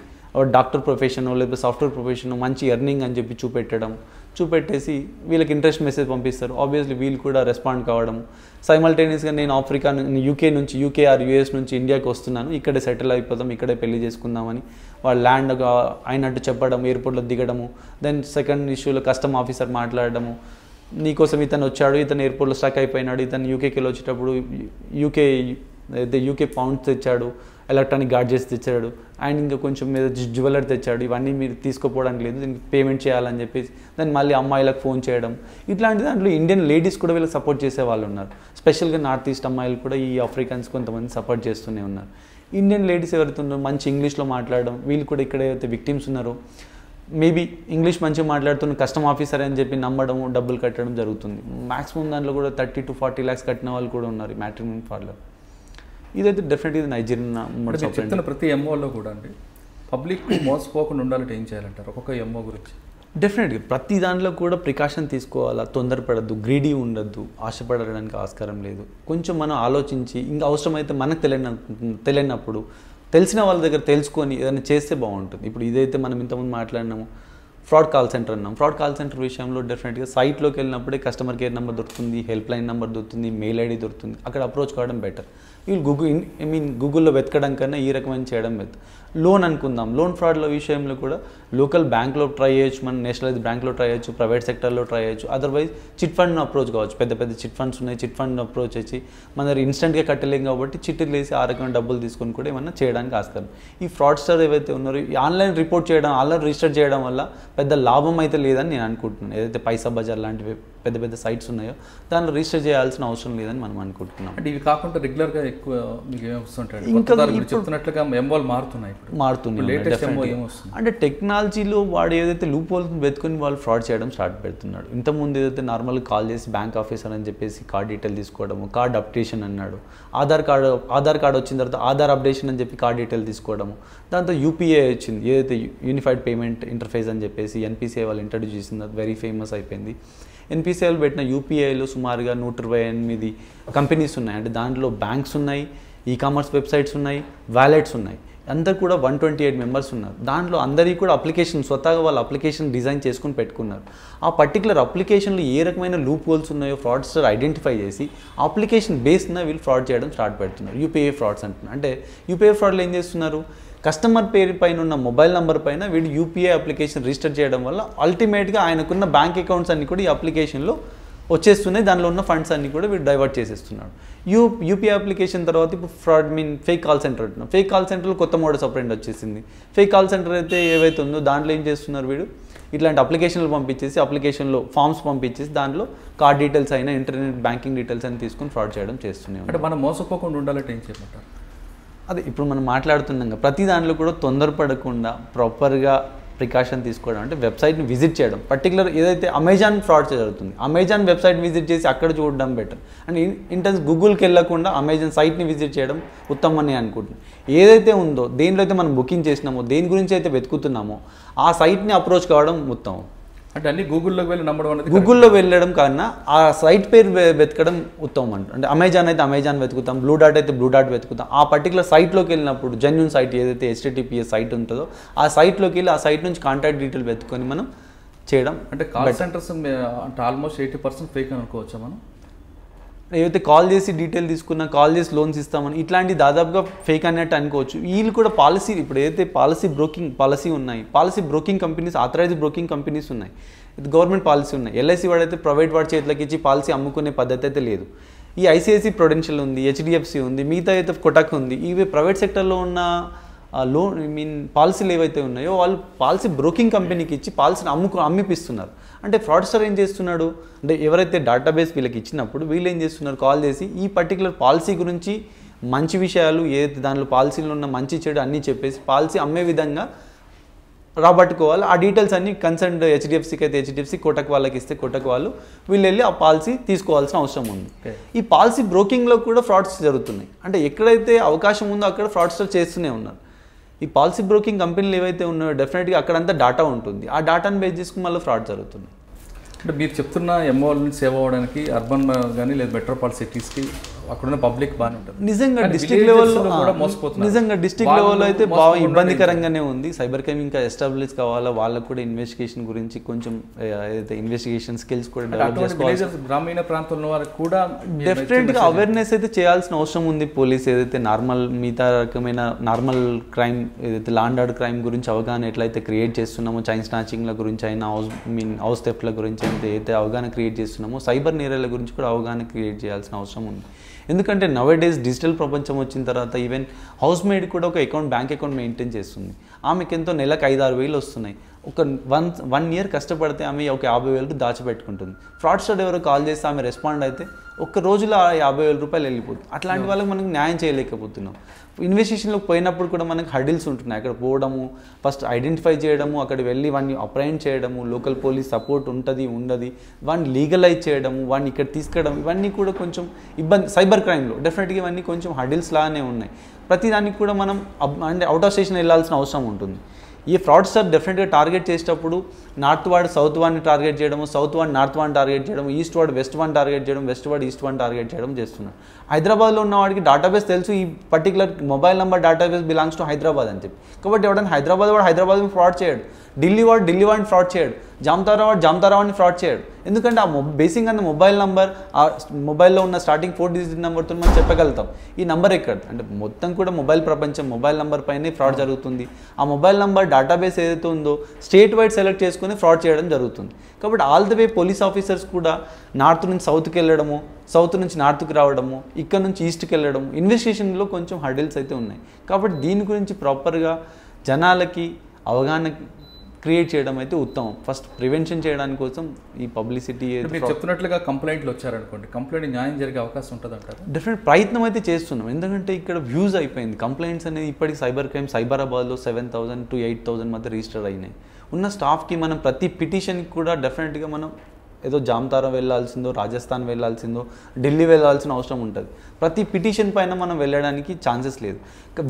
డాక్టర్ ప్రొఫెషన్ లేకపోతే సాఫ్ట్వేర్ ప్రొఫెషన్, మంచి ఎర్నింగ్ అని చెప్పి చూపెట్టేసి వీళ్ళకి ఇంట్రెస్ట్ మెసేజ్ పంపిస్తారు. ఆబ్వియస్లీ వీళ్ళు కూడా రెస్పాండ్ కావడం, సైమల్టేనియస్గా నేను యూకే నుంచి, యూకే ఆర్ యూఎస్ నుంచి ఇండియాకి వస్తున్నాను, ఇక్కడే సెటిల్ అయిపోదాం, ఇక్కడే పెళ్లి చేసుకుందామని వాళ్ళు ల్యాండ్ అయినట్టు చెప్పడం, ఎయిర్పోర్ట్లో దిగడము. దెన్ సెకండ్ ఇష్యూలో కస్టమ్ ఆఫీసర్ మాట్లాడడము, నీకోసం ఇతను వచ్చాడు, ఇతను ఎయిర్పోర్ట్లో స్టక్ అయిపోయినాడు, ఇతను యూకేకి వెళ్ళి వచ్చేటప్పుడు యూకే పౌండ్స్ తెచ్చాడు, ఎలక్ట్రానిక్ గాడ్జెట్స్ తెచ్చాడు, అండ్ ఇంకా కొంచెం మీద జ్యువెలరీ తెచ్చాడు, ఇవన్నీ మీరు తీసుకోపోవడానికి లేదు, దీనికి పేమెంట్ చేయాలని చెప్పేసి దాన్ని మళ్ళీ అమ్మాయిలకు ఫోన్ చేయడం. ఇట్లాంటి దాంట్లో ఇండియన్ లేడీస్ కూడా వీళ్ళకి సపోర్ట్ చేసే వాళ్ళు ఉన్నారు. స్పెషల్గా నార్త్ ఈస్ట్ అమ్మాయిలు కూడా ఈ ఆఫ్రికన్స్ కొంతమంది సపోర్ట్ చేస్తూనే ఉన్నారు. ఇండియన్ లేడీస్ ఎవరైతే ఉన్నారో మంచి ఇంగ్లీష్లో మాట్లాడడం, వీళ్ళు కూడా ఇక్కడ ఎవరైతే విక్టిమ్స్ ఉన్నారో మేబీ ఇంగ్లీష్ మంచిగా మాట్లాడుతున్న కస్టమ్ ఆఫీసర్ అని చెప్పి నమ్మడము, డబ్బులు కట్టడం జరుగుతుంది. మ్యాక్సిమం దాంట్లో కూడా 30 to 40 lakhs కట్టిన వాళ్ళు కూడా ఉన్నారు మ్యాట్రిమోనీ ఫార్లో. ఇదైతే డెఫినెట్గా నైజీరియన్
చెప్తున్న ప్రతి ఎంఓలో కూడా అండి పబ్లిక్ మోసపోకుండా ఉండాలంటే ఏం చేయాలంటారు ఒక్కొక్క ఎంఓ గురించి?
డెఫినెట్గా ప్రతి దాంట్లో కూడా ప్రికాషన్ తీసుకోవాలా, తొందరపడద్దు, గ్రీడీ ఉండద్దు, ఆశపడడానికి ఆస్కారం లేదు. కొంచెం మనం ఆలోచించి ఇంకా అవసరమైతే మనకు తెలియనప్పుడు తెలిసిన వాళ్ళ దగ్గర తెలుసుకొని ఏదైనా చేస్తే బాగుంటుంది. ఇప్పుడు ఇదైతే మనం ఇంతకుముందు మాట్లాడినాము ఫ్రాడ్ కాల్ సెంటర్ అన్నాం. ఫ్రాడ్ కాల్ సెంటర్ విషయంలో డెఫినెట్గా సైట్లోకి వెళ్ళినప్పుడే కస్టమర్ కేర్ నెంబర్ దొరుకుతుంది, హెల్ప్ లైన్ నెంబర్ దొరుకుతుంది, మెయిల్ ఐడి దొరుకుతుంది, అక్కడ అప్రోచ్ కావడం బెటర్. వీళ్ళు గూగుల్లో వెతకడం కన్నా ఈ రకమైన చేయడం బెటర్. లోన్ అనుకుందాం, లోన్ ఫ్రాడ్ల విషయంలో కూడా లోకల్ బ్యాంక్లో ట్రై చేయొచ్చు, మన నేషనలైజ్ బ్యాంక్లో ట్రై చేయొచ్చు, ప్రైవేట్ సెక్టర్లో ట్రై చేయొచ్చు, అదర్వైజ్ చిట్ ఫండ్ను అప్రోచ్ కావచ్చు. పెద్ద చిట్ ఫండ్స్ ఉన్నాయి, చిట్ ఫండ్ అప్రోచ్ వచ్చి మన దగ్గర ఇన్స్టెంట్గా కట్టలేం కాబట్టి చిట్టులు వేసి ఆ రకమైన డబ్బులు తీసుకొని కూడా ఏమన్నా చేయడానికి ఆస్కారం. ఈ ఫ్రాడ్స్టర్ ఏవైతే ఉన్నారో ఆన్లైన్ రిపోర్ట్ చేయడం, ఆన్లైన్ రిజిస్టర్ చేయడం వల్ల పెద్ద లాభం అయితే లేదని నేను అనుకుంటున్నాను. ఏదైతే పైసా బజార్ లాంటివి పెద్ద సైట్స్ ఉన్నాయో దాంట్లో రిజిస్టర్ చేయాల్సిన అవసరం లేదని మనం అనుకుంటున్నాం.
అంటే ఇవి కాకుండా రెగ్యులర్గా ఎక్కువ మీకు ఏమొస్తుంటాయి? ఇంకా చెప్తున్నట్లుగా ఎంఓలు మారుతున్నాయి, లేటెస్ట్ ఎంఓ ఏమొస్తుంది
అంటే టెక్నాలజీలో వాడు ఏదైతే లూప్ హోల్స్ వెతుకొని వాళ్ళు ఫ్రాడ్ చేయడం స్టార్ట్ పెడుతున్నాడు. ఇంతకుముందు ఏదైతే నార్మల్గా కాల్ చేసి బ్యాంక్ ఆఫీసర్ అని చెప్పేసి కార్డ్ డీటెయిల్ తీసుకోవడము, కార్డ్ అప్డేషన్ అన్నాడు, ఆధార్ కార్డ్ వచ్చిన తర్వాత ఆధార్ అప్డేషన్ అని చెప్పి కార్డ్ డీటెయిల్ తీసుకోవడము, దాంతో యూపీఐ వచ్చింది, ఏదైతే యూనిఫైడ్ పేమెంట్ ఇంటర్ఫేస్ అని చెప్పేసి ఎన్పిసిఐ వాళ్ళు ఇంట్రడ్యూస్ చేసింది, అది వెరీ ఫేమస్ అయిపోయింది. ఎన్పిసిఐలు పెట్టిన యూపీఐలో సుమారుగా 128 కంపెనీస్ ఉన్నాయి. అంటే దాంట్లో బ్యాంక్స్ ఉన్నాయి, ఈకామర్స్ వెబ్సైట్స్ ఉన్నాయి, వ్యాలెట్స్ ఉన్నాయి. అందరు కూడా 128 మెంబర్స్ ఉన్నారు. దాంట్లో అందరికీ కూడా అప్లికేషన్ స్వతహాగా వాళ్ళు అప్లికేషన్ డిజైన్ చేసుకుని పెట్టుకున్నారు. ఆ పర్టికులర్ అప్లికేషన్లో ఏ రకమైన లూప్ హోల్స్ ఉన్నాయో ఫ్రాడ్స్టర్ ఐడెంటిఫై చేసి అప్లికేషన్ బేస్న వీళ్ళు ఫ్రాడ్ చేయడం స్టార్ట్ పెడుతున్నారు. యూపీఐ ఫ్రాడ్స్ అంటున్నారు. అంటే యూపీఐ ఫ్రాడ్లు ఏం చేస్తున్నారు, కస్టమర్ పేరు పైన ఉన్న మొబైల్ నెంబర్ పైన వీడు యూపీఐ అప్లికేషన్ రిజిస్టర్ చేయడం వల్ల అల్టిమేట్గా ఆయనకున్న బ్యాంక్ అకౌంట్స్ అన్ని కూడా ఈ అప్లికేషన్లో వచ్చేస్తున్నాయి. దానిలో ఉన్న ఫండ్స్ అన్ని కూడా వీడు డైవర్ట్ చేసేస్తున్నాడు. యూపీఐ అప్లికేషన్ తర్వాత ఇప్పుడు ఫ్రాడ్ ఫేక్ కాల్ సెంటర్ అంటున్నాం. ఫేక్ కాల్ సెంటర్లో కొత్త మోడస్ ఆపరెండి వచ్చేసింది. ఫేక్ కాల్ సెంటర్ అయితే ఏవైతే ఉందో దాంట్లో ఏం చేస్తున్నారు, వీడు ఇట్లాంటి అప్లికేషన్లు పంపించేసి అప్లికేషన్లో ఫామ్స్ పంపించేసి దాంట్లో కార్డ్ డీటెయిల్స్ అయినా ఇంటర్నెట్ బ్యాంకింగ్ డీటెయిల్స్ అని తీసుకుని ఫ్రాడ్ చేయడం చేస్తున్నాయి.
అంటే మనం మోసపోకుండా ఉండాలంటే ఏం చేయమంటారు?
అదే ఇప్పుడు మనం మాట్లాడుతున్నాం, ప్రతి దాంట్లో కూడా తొందరపడకుండా ప్రాపర్గా ప్రికాషన్ తీసుకోవడం. అంటే వెబ్సైట్ని విజిట్ చేయడం. పర్టికులర్ ఏదైతే అమెజాన్ ఫ్రాడ్ జరుగుతుంది, అమెజాన్ వెబ్సైట్ విజిట్ చేసి అక్కడ చూడడం బెటర్. అండ్ ఇన్ టర్మ్స్ గూగుల్కి వెళ్ళకుండా అమెజాన్ సైట్ని విజిట్ చేయడం ఉత్తమని అనుకుంటున్నాను. ఏదైతే ఉందో దేనిలో అయితే మనం బుకింగ్ చేసినామో, దేని గురించి అయితే వెతుకుతున్నామో ఆ సైట్ని అప్రోచ్ కావడం ఉత్తమం.
అంటే అన్ని గూగుల్లోకి వెళ్ళి నమ్మడం అనేది,
గూగుల్లో వెళ్ళడం కన్నా ఆ సైట్ పేరు వెతకడం ఉత్తమం అంట. అంటే అమెజాన్ అయితే అమెజాన్ వెతుకుతాం, బ్లూ డాట్ అయితే బ్లూ డాట్ వెతుకుతాం. ఆ పర్టికులర్ సైట్లోకి వెళ్ళినప్పుడు జెన్యూన్ సైట్ ఏదైతే HTTPS సైట్ ఉంటుందో ఆ సైట్లోకి వెళ్ళి ఆ సైట్ నుంచి కాంటాక్ట్ డీటెయిల్ వెతుకొని మనం చేయడం.
అంటే కాల్ సెంటర్స్ అంటే ఆల్మోస్ట్ 80% ఫేక్ అనుకోవచ్చా మనం?
ఏవైతే కాల్ చేసి డీటెయిల్ తీసుకున్నా, కాల్ చేసి లోన్స్ ఇస్తామని ఇట్లాంటి దాదాపుగా ఫేక్ అన్నట్టు అనుకోవచ్చు. వీళ్ళు కూడా పాలసీ, ఇప్పుడు ఏదైతే పాలసీ ఉన్నాయి, policy broking companies, authorised broking companies ఉన్నాయి, ఇది గవర్నమెంట్ పాలసీ ఉన్నాయి. LIC వాడైతే ప్రైవేట్ వాడి చేతులకి ఇచ్చి పాలసీ అమ్ముకునే పద్ధతి అయితే లేదు. ఈ ICICI ప్రుడెన్షియల్ ఉంది, HDFC ఉంది, మిగతా అయితే కొటక్ ఉంది. ఇవి ప్రైవేట్ సెక్టర్లో ఉన్న లోన్ పాలసీలు ఏవైతే ఉన్నాయో వాళ్ళు పాలసీ బ్రోకింగ్ కంపెనీకి ఇచ్చి పాలసీని అమ్మిపిస్తున్నారు. అంటే ఫ్రాడ్స్టర్ ఏం చేస్తున్నాడు అంటే ఎవరైతే డేటాబేస్ వీళ్ళకి ఇచ్చినప్పుడు వీళ్ళు ఏం చేస్తున్నారు, కాల్ చేసి ఈ పర్టికులర్ పాలసీ గురించి మంచి విషయాలు ఏదైతే దానిలో పాలసీలో ఉన్న మంచి చెడు అన్నీ చెప్పేసి పాలసీ అమ్మే విధంగా రాబట్టుకోవాలి. ఆ డీటెయిల్స్ అన్ని కన్సర్న్ హెచ్డిఎఫ్సికి అయితే హెచ్డిఎఫ్సి, కోటక్ వాళ్ళకి ఇస్తే కోటక్ వాళ్ళు వీళ్ళు వెళ్ళి ఆ పాలసీ తీసుకోవాల్సిన అవసరం ఉంది. ఈ పాలసీ బ్రోకింగ్లో కూడా ఫ్రాడ్స్ జరుగుతున్నాయి. అంటే ఎక్కడైతే అవకాశం ఉందో అక్కడ ఫ్రాడ్స్టర్ చేస్తూనే ఉన్నారు. ఈ పాలసీ బ్రోకింగ్ కంపెనీలు ఏవైతే ఉన్నాయో డెఫినెట్గా అక్కడంతా డేటా ఉంటుంది. ఆ డేటాను బేస్ చేసుకుని మళ్ళీ ఫ్రాడ్ జరుగుతుంది.
అంటే మీరు చెప్తున్న ఎంఓల్ని సేవ్ అవ్వడానికి అర్బన్ కానీ లేదా మెట్రోపాల్ సిటీస్కి అక్కడున్న పబ్లిక్ బాగానే ఉంటుంది.
నిజంగా డిస్ట్రిక్ట్ లెవెల్లో అయితే బాగా ఇబ్బందికరంగానే ఉంది. సైబర్ క్రైమ్ ఇంకా ఎస్టాబ్లిష్ కావాలా, వాళ్ళకు కూడా ఇన్వెస్టిగేషన్ గురించి కొంచెం ఏదైతే ఇన్వెస్టిగేషన్ స్కిల్స్ కూడా డెవలప్ చేసుకోవాలి.
గ్రామీణ ప్రాంతంలో వారికి కూడా
డెఫినెట్గా అవేర్నెస్ అయితే చేయాల్సిన అవసరం ఉంది. పోలీస్ ఏదైతే మిగతా రకమైన నార్మల్ క్రైమ్ ఏదైతే లా అండ్ ఆర్డర్ క్రైమ్ గురించి అవగాహన ఎట్లయితే క్రియేట్ చేస్తున్నామో, చైన్ స్నాచింగ్ల గురించి అయినా, హౌస్ థెఫ్ట్ల గురించి అయితే అవగాహన క్రియేట్ చేస్తున్నామో, సైబర్ నేరాల గురించి కూడా అవగాహన క్రియేట్ చేయాల్సిన అవసరం ఉంది. ఎందుకంటే నవేడేస్ డిజిటల్ ప్రపంచం వచ్చిన తర్వాత ఈవెన్ హౌస్ మేడ్ కూడా ఒక బ్యాంక్ అకౌంట్ మెయింటైన్ చేస్తుంది. ఆమెకి ఎంతో నెలకు 5-6 వేలు వస్తున్నాయి. ఒక 1 year కష్టపడితే ఆమె ఒక 50,000 దాచిపెట్టుకుంటుంది. ఫ్రాడ్స్టర్ ఎవరో కాల్ చేస్తే ఆమె రెస్పాండ్ అయితే ఒక్క రోజులో 50,000 రూపాయలు వెళ్ళిపోతుంది. అట్లాంటి వాళ్ళకి మనకు న్యాయం చేయలేకపోతున్నాం. ఇన్వెస్టిగేషన్లోకి పోయినప్పుడు కూడా మనకు హడిల్స్ ఉంటున్నాయి. అక్కడ పోవడము, ఫస్ట్ ఐడెంటిఫై చేయడము, అక్కడ వెళ్ళి వాడిని అప్రైంట్ చేయడము, లోకల్ పోలీస్ సపోర్ట్ ఉంటుంది ఉండదు, వాడిని లీగలైజ్ చేయడము, వాడిని ఇక్కడ తీసుకెళ్ళడం, ఇవన్నీ కూడా కొంచెం ఇబ్బంది. సైబర్ క్రైమ్లో డెఫినెట్గా ఇవన్నీ కొంచెం హడిల్స్ లాగానే ఉన్నాయి. ప్రతిదానికి కూడా మనం అంటే అవుట్ ఆఫ్ స్టేషన్ వెళ్ళాల్సిన అవసరం ఉంటుంది. ఈ ఫ్రాడ్స్టర్ డెఫినెట్గా టార్గెట్ చేసేటప్పుడు నార్త్ వార్డ్ సౌత్ వార్డ్ని టార్గెట్ చేయడము, south ward north ward target చేయడం, east ward west ward target చేయడం, west ward east ward target చేయడం చేస్తున్నాడు. హైదరాబాద్లో ఉన్న వాడికి డేటాబేస్ తెలుసు, ఈ particular mobile number database belongs to Hyderabad అని చెప్పి. కాబట్టి ఎవడైనా హైదరాబాద్ వాడు హైదరాబాద్ ఫ్రాడ్ చేయడు, ఢిల్లీ వాడిని ఫ్రాడ్ చేయడు, జామ్తారా వాడిని ఫ్రాడ్ చేయడు. ఎందుకంటే ఆ బేసింగ్ అంత మొబైల్ నెంబర్, ఆ మొబైల్లో ఉన్న స్టార్టింగ్ 4 digit నెంబర్తో మనం చెప్పగలుగుతాం ఈ నెంబర్ ఎక్కడ. అంటే మొత్తం కూడా మొబైల్ ప్రపంచం మొబైల్ నెంబర్ పైనే ఫ్రాడ్ జరుగుతుంది. ఆ మొబైల్ నెంబర్ డేటాబేస్ ఏదైతే ఉందో స్టేట్ వైడ్ సెలెక్ట్ చేసుకుని ఫ్రాడ్ చేయడం జరుగుతుంది. కాబట్టి all the way police officers కూడా నార్త్ నుంచి సౌత్కి వెళ్ళడము, సౌత్ నుంచి నార్త్కి రావడము, ఇక్కడ నుంచి ఈస్ట్కి వెళ్ళడము, ఇన్వెస్టిగేషన్లో కొంచెం హర్డిల్స్ అయితే ఉన్నాయి. కాబట్టి దీని గురించి ప్రాపర్గా జనాలకి అవగాహన క్రియేట్ చేయడం అయితే ఉత్తమం. ఫస్ట్ ప్రివెన్షన్ చేయడానికి కోసం ఈ పబ్లిసిటీ
మీరు చెప్తున్నట్లుగా కంప్లైంట్లు వచ్చారనుకోండి, కంప్లైంట్ న్యాయం జరిగే అవకాశం ఉంటుంది అంటారు.
డెఫినెట్ ప్రయత్నం అయితే చేస్తున్నాం. ఎందుకంటే ఇక్కడ వ్యూస్ అయిపోయింది. కంప్లైంట్స్ అనేది ఇప్పటికి సైబర్ క్రైమ్ సైబరాబాద్లో 7,000 to 8,000 మధ్య రిజిస్టర్ అయినాయి. ఉన్న స్టాఫ్కి మనం ప్రతి పిటిషన్కి కూడా డెఫినెట్గా మనం ఏదో జామ్తారా వెళ్ళాల్సిందో, రాజస్థాన్ వెళ్ళాల్సిందో, ఢిల్లీ వెళ్ళాల్సిన అవసరం ఉంటుంది. ప్రతి పిటిషన్ పైన మనం వెళ్ళడానికి ఛాన్సెస్ లేదు.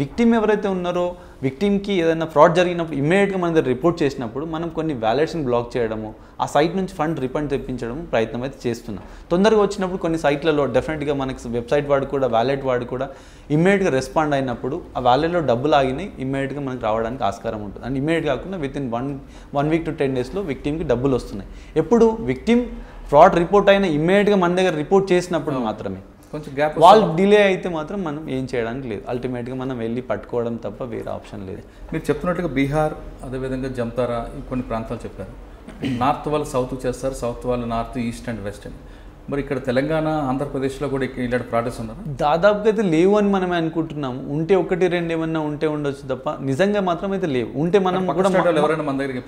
విక్టిమ్ ఎవరైతే ఉన్నారో విక్టిమ్కి ఏదైనా ఫ్రాడ్ జరిగినప్పుడు ఇమ్మీడియట్గా మన దగ్గర రిపోర్ట్ చేసినప్పుడు మనం కొన్ని వ్యాలెట్స్ని బ్లాక్ చేయడము, ఆ సైట్ నుంచి ఫండ్ రిఫండ్ తెప్పించడం ప్రయత్నం అయితే చేస్తున్నాం. తొందరగా వచ్చినప్పుడు కొన్ని సైట్లలో డెఫినెట్గా మనకి వెబ్సైట్ వాడు కూడా వ్యాలెట్ వాడు కూడా ఇమ్మీడియట్గా రెస్పాండ్ అయినప్పుడు ఆ వ్యాలెట్లో డబ్బులు ఆగినాయి, ఇమ్మీడియట్గా మనకు రావడానికి ఆస్కారం ఉంటుంది. అండ్ ఇమ్మీడియట్ కాకుండా వితిన్ 1 week to 10 daysలో విక్టిమ్కి డబ్బులు వస్తున్నాయి. ఎప్పుడు విక్టిమ్ ఫ్రాడ్ రిపోర్ట్ అయినా ఇమ్మీడియట్గా మన దగ్గర రిపోర్ట్ చేసినప్పుడు మాత్రమే.
కొంచెం గ్యాప్
వాళ్ళు డిలే అయితే మాత్రం మనం ఏం చేయడానికి లేదు. అల్టిమేట్గా మనం వెళ్ళి పట్టుకోవడం తప్ప వేరే ఆప్షన్ లేదు.
మీరు చెప్తున్నట్టుగా బీహార్, అదేవిధంగా జమ్తారా కొన్ని ప్రాంతాలు చెప్పారు. నార్త్ వాళ్ళు సౌత్ చేస్తారు, సౌత్ వాళ్ళు నార్త్, ఈస్ట్ అండ్ వెస్ట్ అని. మరి ఇక్కడ తెలంగాణ, ఆంధ్రప్రదేశ్లో కూడా ఇలాంటి ప్రాడక్ట్స్ ఉన్నారు?
దాదాపుగా అయితే లేవు అని మనమే అనుకుంటున్నాము. ఉంటే 1-2 ఏమన్నా ఉంటే ఉండొచ్చు తప్ప నిజంగా మాత్రం అయితే లేవు. ఉంటే మనం కూడా
ఎవరైనా మన దగ్గరికి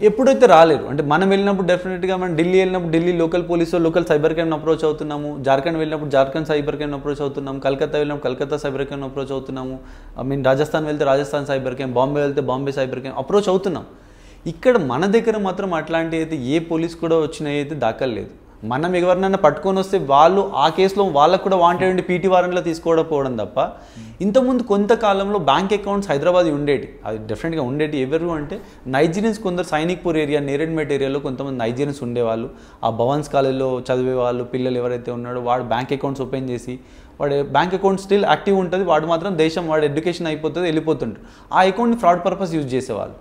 ఎప్పుడైతే రాలేరు. అంటే మనం వెళ్ళినప్పుడు డెఫినెట్గా మనం ఢిల్లీ వెళ్ళినప్పుడు Delhi local police local cyber crime approach అవుతున్నాము, జార్ఖండ్ వెళ్ళినప్పుడు జార్ఖండ్ సైబర్ క్రైమ్ అప్రోచ్ అవుతున్నాము, కలకత్తా వెళ్ళినప్పుడు కలకత్తా సైబర్ క్రైమ్ అప్రోచ్ అవుతున్నాము, రాజస్థాన్ వెళ్తే రాజస్థాన్ సైబర్ క్రైమ్, బాంబే వెళ్తే బాంబే సైబర్ క్రైమ్ అప్రోచ్ అవుతున్నాం. ఇక్కడ మన దగ్గర మాత్రం అట్లాంటి అయితే ఏ పోలీస్ కూడా వచ్చినాయి అయితే దాఖలు లేదు. మనం ఎవరినైనా పట్టుకొని వస్తే వాళ్ళు ఆ కేసులో వాళ్ళకు కూడా వాంటెడ్ ఉండి పీటీ వారెంట్లో తీసుకోవడం తప్ప, ఇంతకుముందు కొంతకాలంలో బ్యాంక్ అకౌంట్స్ హైదరాబాద్ ఉండేటి, అది డెఫినెట్గా ఉండేటి. ఎవరు అంటే నైజీరియన్స్, కొందరు సైనిక్పూర్ ఏరియా, నేరెడ్మెట్ ఏరియాలో కొంతమంది నైజీరియన్స్ ఉండేవాళ్ళు. ఆ భవన్స్ కాలేజ్లో చదివే వాళ్ళు పిల్లలు ఎవరైతే ఉన్నాడో వాడు బ్యాంక్ అకౌంట్స్ ఓపెన్ చేసి వాడు బ్యాంక్ అకౌంట్ స్టిల్ యాక్టివ్ ఉంటుంది, వాడు మాత్రం దేశం వాడు ఎడ్యుకేషన్ అయిపోతుంది వెళ్ళిపోతుంటాడు. ఆ అకౌంట్ని ఫ్రాడ్ పర్పస్ యూజ్ చేసేవాళ్ళు.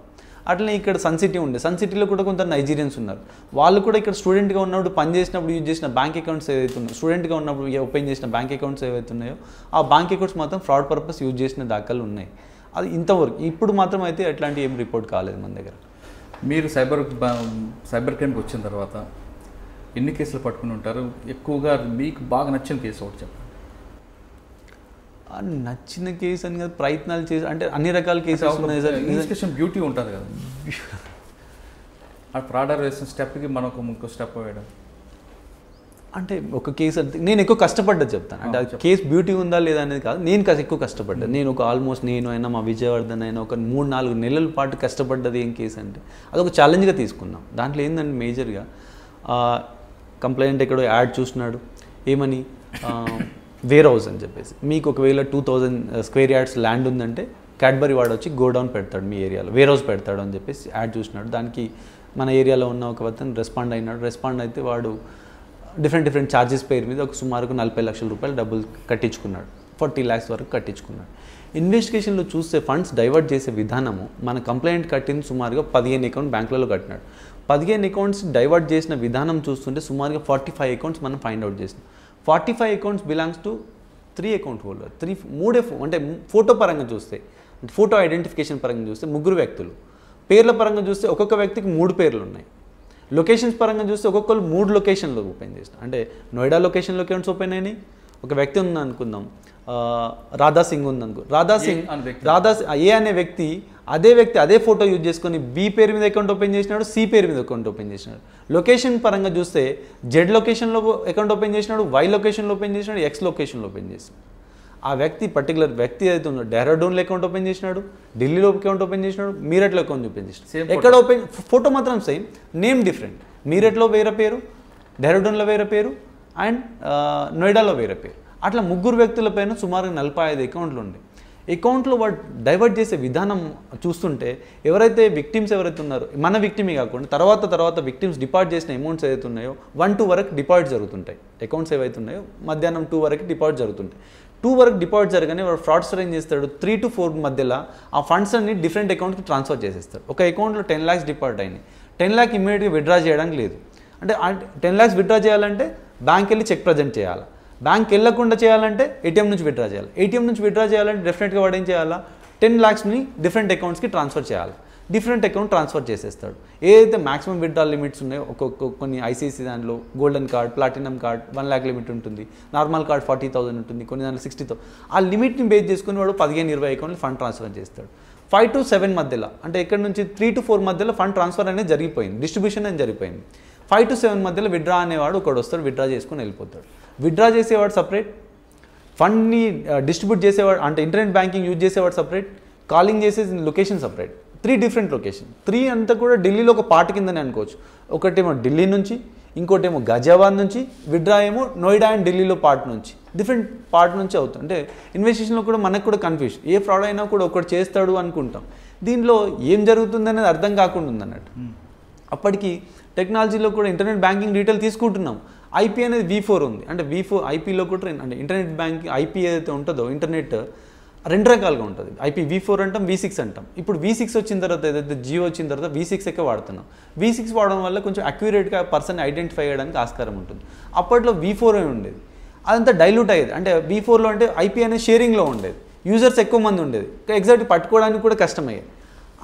అట్లనే ఇక్కడ సన్ సిటీ ఉండే, సన్ సిటీలో కూడా కొంత నైజీరియన్స్ ఉన్నారు. వాళ్ళు కూడా ఇక్కడ స్టూడెంట్గా ఉన్నప్పుడు పని చేసినప్పుడు యూజ్ చేసిన బ్యాంక్ అకౌంట్స్ ఏవైతే ఉన్నాయో, స్టూడెంట్గా ఉన్నప్పుడు ఓపెన్ చేసిన బ్యాంక్ అకౌంట్స్ ఏవైతే ఉన్నాయో ఆ బ్యాంక్ అకౌంట్స్ మాత్రం ఫ్రాడ్ పర్పస్ యూజ్ చేసిన దాఖలు ఉన్నాయి. అది ఇంతవరకు ఇప్పుడు మాత్రం అయితే అట్లాంటి ఏం రిపోర్ట్ కాలేదు మన దగ్గర.
మీరు సైబర్ క్రైమ్కి వచ్చిన తర్వాత ఎన్ని కేసులు పట్టుకుని ఉంటారు? ఎక్కువగా మీకు బాగా నచ్చిన కేసు ఒకటి చెప్పండి.
నచ్చిన కేసు అని కదా, ప్రయత్నాలు చేసి అంటే అన్ని రకాల కేసెస్ ఉన్నాయి సార్.
ఇన్వెస్టిగేషన్ బ్యూటీ ఉంటుంది కదా, ఆ ప్రాడర్ వేసిన స్టెప్కి మనకు ఇంకో స్టెప్ వేయడం.
అంటే ఒక కేసు అంటే నేను ఎక్కువ కష్టపడ్డది చెప్తాను. అంటే అది కేసు బ్యూటీ ఉందా లేదా అనేది కాదు, నేను ఎక్కువ కష్టపడ్డాను. నేను ఒక ఆల్మోస్ట్ నేను అయినా మా విజయవర్ధన్ అయినా ఒక 3-4 నెలల పాటు కష్టపడ్డది ఏం కేసు అంటే అదొక ఛాలెంజ్గా తీసుకున్నాం. దాంట్లో ఏంటంటే మేజర్గా కంప్లైంట్ ఎక్కడో యాడ్ చూస్తున్నాడు ఏమని వేర్ హౌస్ అని చెప్పేసి, మీకు ఒకవేళ 2000 స్క్వేర్ యార్డ్స్ ల్యాండ్ ఉందంటే క్యాడ్బరీ వాడు వచ్చి గోడౌన్ పెడతాడు మీ ఏరియాలో, వేర్ హౌస్ పెడతాడు అని చెప్పేసి యాడ్ చూసినాడు. దానికి మన ఏరియాలో ఉన్న ఒక అతను రెస్పాండ్ అయినాడు. రెస్పాండ్ అయితే వాడు డిఫరెంట్ ఛార్జెస్ పేరు మీద ఒక సుమారుగా 40 లక్షల రూపాయలు డబ్బులు కట్టించుకున్నాడు, 40 lakhs వరకు కట్టించుకున్నాడు. ఇన్వెస్టిగేషన్లో చూస్తే ఫండ్స్ డైవర్ట్ చేసే విధానము మన కంప్లైంట్ కట్టింది సుమారుగా 15 అకౌంట్ బ్యాంకులలో కట్టినాడు. 15 అకౌంట్స్ డైవర్ట్ చేసిన విధానం చూస్తుంటే సుమారుగా 45 అకౌంట్స్ మనం ఫైండ్ అవుట్ చేసినాం. 45 accounts belongs to 3 account holder, 3 అంటే ఫోటో పరంగా చూస్తే, ఫోటో ఐడెంటిఫికేషన్ పరంగా చూస్తే 3 వ్యక్తులు, పేర్ల పరంగా చూస్తే ఒక్కొక్క వ్యక్తికి 3 పేర్లు ఉన్నాయి. లొకేషన్స్ పరంగా చూస్తే ఒక్కొక్కరు 3 లొకేషన్లో ఓపెన్ చేసిన, అంటే నోయిడా లొకేషన్లో అకౌంట్స్ ఓపెన్ అయినాయి. ఒక వ్యక్తి ఉంది అనుకుందాం, రాధా సింగ్ ఉంది అనుకో, రాధా ఏ అనే వ్యక్తి అదే ఫోటో యూజ్ చేసుకొని బి పేరు మీద అకౌంట్ ఓపెన్ చేసినాడు, సి పేరు మీద అకౌంట్ ఓపెన్ చేసినాడు. లొకేషన్ పరంగా చూస్తే జెడ్ లొకేషన్లో అకౌంట్ ఓపెన్ చేసినాడు, వై లొకేషన్లో ఓపెన్ చేసినాడు, ఎక్స్ లొకేషన్లో ఓపెన్ చేసినాడు. ఆ వ్యక్తి పర్టికులర్ వ్యక్తి అయితే ఉన్నాడు డెహ్రాడూన్లో అకౌంట్ ఓపెన్ చేసినాడు, ఢిల్లీలో అకౌంట్ ఓపెన్ చేసినాడు, మీరట్లో అకౌంట్ ఓపెన్ చేసినాడు. ఎక్కడ ఓపెన్ ఫోటో మాత్రం సేమ్, నేమ్ డిఫరెంట్. మీరట్లో వేరే పేరు, డెహ్రాడూన్లో వేరే పేరు అండ్ నోయిడాలో వేరే పేరు. అట్లా 3 వ్యక్తుల పైన సుమారు 45 అకౌంట్లు ఉండే. అకౌంట్లో వాడు డైవర్ట్ చేసే విధానం చూస్తుంటే ఎవరైతే విక్టిమ్స్ ఎవరైతే ఉన్నారో, మన విక్టిమే కాకుండా తర్వాత విక్టిమ్స్ డిపాజిట్ చేసిన అమౌంట్స్ ఏవైతే ఉన్నాయో 1-2 వరకు డిపాజిట్ జరుగుతుంటాయి. అకౌంట్స్ ఏవైతే ఉన్నాయో మధ్యాహ్నం 2 వరకు డిపాజిట్ జరుగుతుంటాయి. 2 వరకు డిపాజిట్ జరగానే వాడు ఫ్రాడ్స్టర్ ఏం చేస్తాడు, 3 to 4 మధ్యలో ఆ ఫండ్స్ అన్ని డిఫరెంట్ అకౌంట్కి ట్రాన్స్ఫర్ చేసేస్తాడు. ఒక అకౌంట్లో 10 lakhs డిపాజిట్ అయినాయి, 10 lakh ఇమ్మీడియట్గా విత్డ్రా చేయడానికి లేదు. అంటే 10 lakhs విత్డ్రా చేయాలంటే బ్యాంక్ వెళ్ళి చెక్ ప్రజెంట్ చేయాలి, బ్యాంక్ వెళ్ళకుండా చేయాలంటే ఏటీఎం నుంచి విత్డ్రా చేయాలి, ఏటీఎం నుంచి విత్డ్రా చేయాలంటే డెఫినెట్గా వాడు ఏం చేయాలా, 10 lakhsని డిఫరెంట్ అకౌంట్స్కి ట్రాన్స్ఫర్ చేయాలి. డిఫరెంట్ అకౌంట్ ట్రాన్స్ఫర్ చేసేస్తాడు. ఏదైతే మాక్సిమం విత్డ్రా లిమిట్స్ ఉన్నాయో కొన్ని ఐసీఐసీ దాంట్లో golden card, platinum card 1 lakh limit ఉంటుంది, నార్మల్ కార్డ్ 40,000 ఉంటుంది, కొన్ని దాంట్లో 60,000. ఆ లిమిట్ని బేస్ చేసుకుని వాడు 15-20 అకౌంట్లు ఫండ్ ట్రాన్స్ఫర్ చేస్తాడు. 5 to 7 మధ్యలో, అంటే ఇక్కడ నుంచి 3 to 4 మధ్యలో ఫండ్ ట్రాన్స్ఫర్ అనేది జరిగిపోయింది, డిస్ట్రిబ్యూషన్ అనేది జరిగిపోయింది. 5 to 7 మధ్యలో విత్డ్రా అనేవాడు ఒకడు వస్తాడు, విత్డ్రా చేసుకుని వెళ్ళిపోతాడు. విత్డ్రా చేసేవాడు సపరేట్, ఫండ్ని డిస్ట్రిబ్యూట్ చేసేవాడు అంటే ఇంటర్నెట్ బ్యాంకింగ్ యూజ్ చేసేవాడు సపరేట్, కాలింగ్ చేసే లొకేషన్ సపరేట్. 3 డిఫరెంట్ లొకేషన్, 3 అంతా కూడా ఢిల్లీలో ఒక పార్ట్ కిందనే అనుకోవచ్చు. ఒకటేమో ఢిల్లీ నుంచి, ఇంకోటేమో గజియాబాద్ నుంచి, విత్డ్రా ఏమో నోయిడా అండ్ ఢిల్లీలో పార్ట్ నుంచి, డిఫరెంట్ పార్ట్ నుంచి అవుతుంది. అంటే ఇన్వెస్టిగేషన్లో కూడా మనకు కూడా కన్ఫ్యూజన్, ఏ ఫ్రాడ్ అయినా కూడా ఒకటి చేస్తాడు అనుకుంటాం, దీనిలో ఏం జరుగుతుంది అనేది అర్థం కాకుండా ఉందన్నట్టు. అప్పటికి టెక్నాలజీలో కూడా ఇంటర్నెట్ బ్యాంకింగ్ డీటెయిల్ తీసుకుంటున్నాం. ఐపీ అనేది V4 ఉంది, అంటే V4 ఐపీలో కూడా అంటే ఇంటర్నెట్ బ్యాంకింగ్ ఐపీ ఏదైతే ఉంటుందో ఇంటర్నెట్ 2 రకాలుగా ఉంటుంది. ఐపీ V4 అంటాం, V6 అంటాం. ఇప్పుడు V6 వచ్చిన తర్వాత ఏదైతే జియో వచ్చిన తర్వాత V6 ఎక్కువ వాడుతున్నాం. V6 వాడడం వల్ల కొంచెం అక్యురేట్గా పర్సన్ ఐడెంటిఫై చేయడానికి ఆస్కారం ఉంటుంది. అప్పట్లో V4 ఉండేది, అదంతా డైల్యూట్ అయ్యేది. అంటే V4లో అంటే ఐపీ అనేది షేరింగ్లో ఉండేది, యూజర్స్ ఎక్కువ మంది ఉండేది, ఎగ్జాక్ట్ పట్టుకోవడానికి కూడా కష్టమయ్యేది.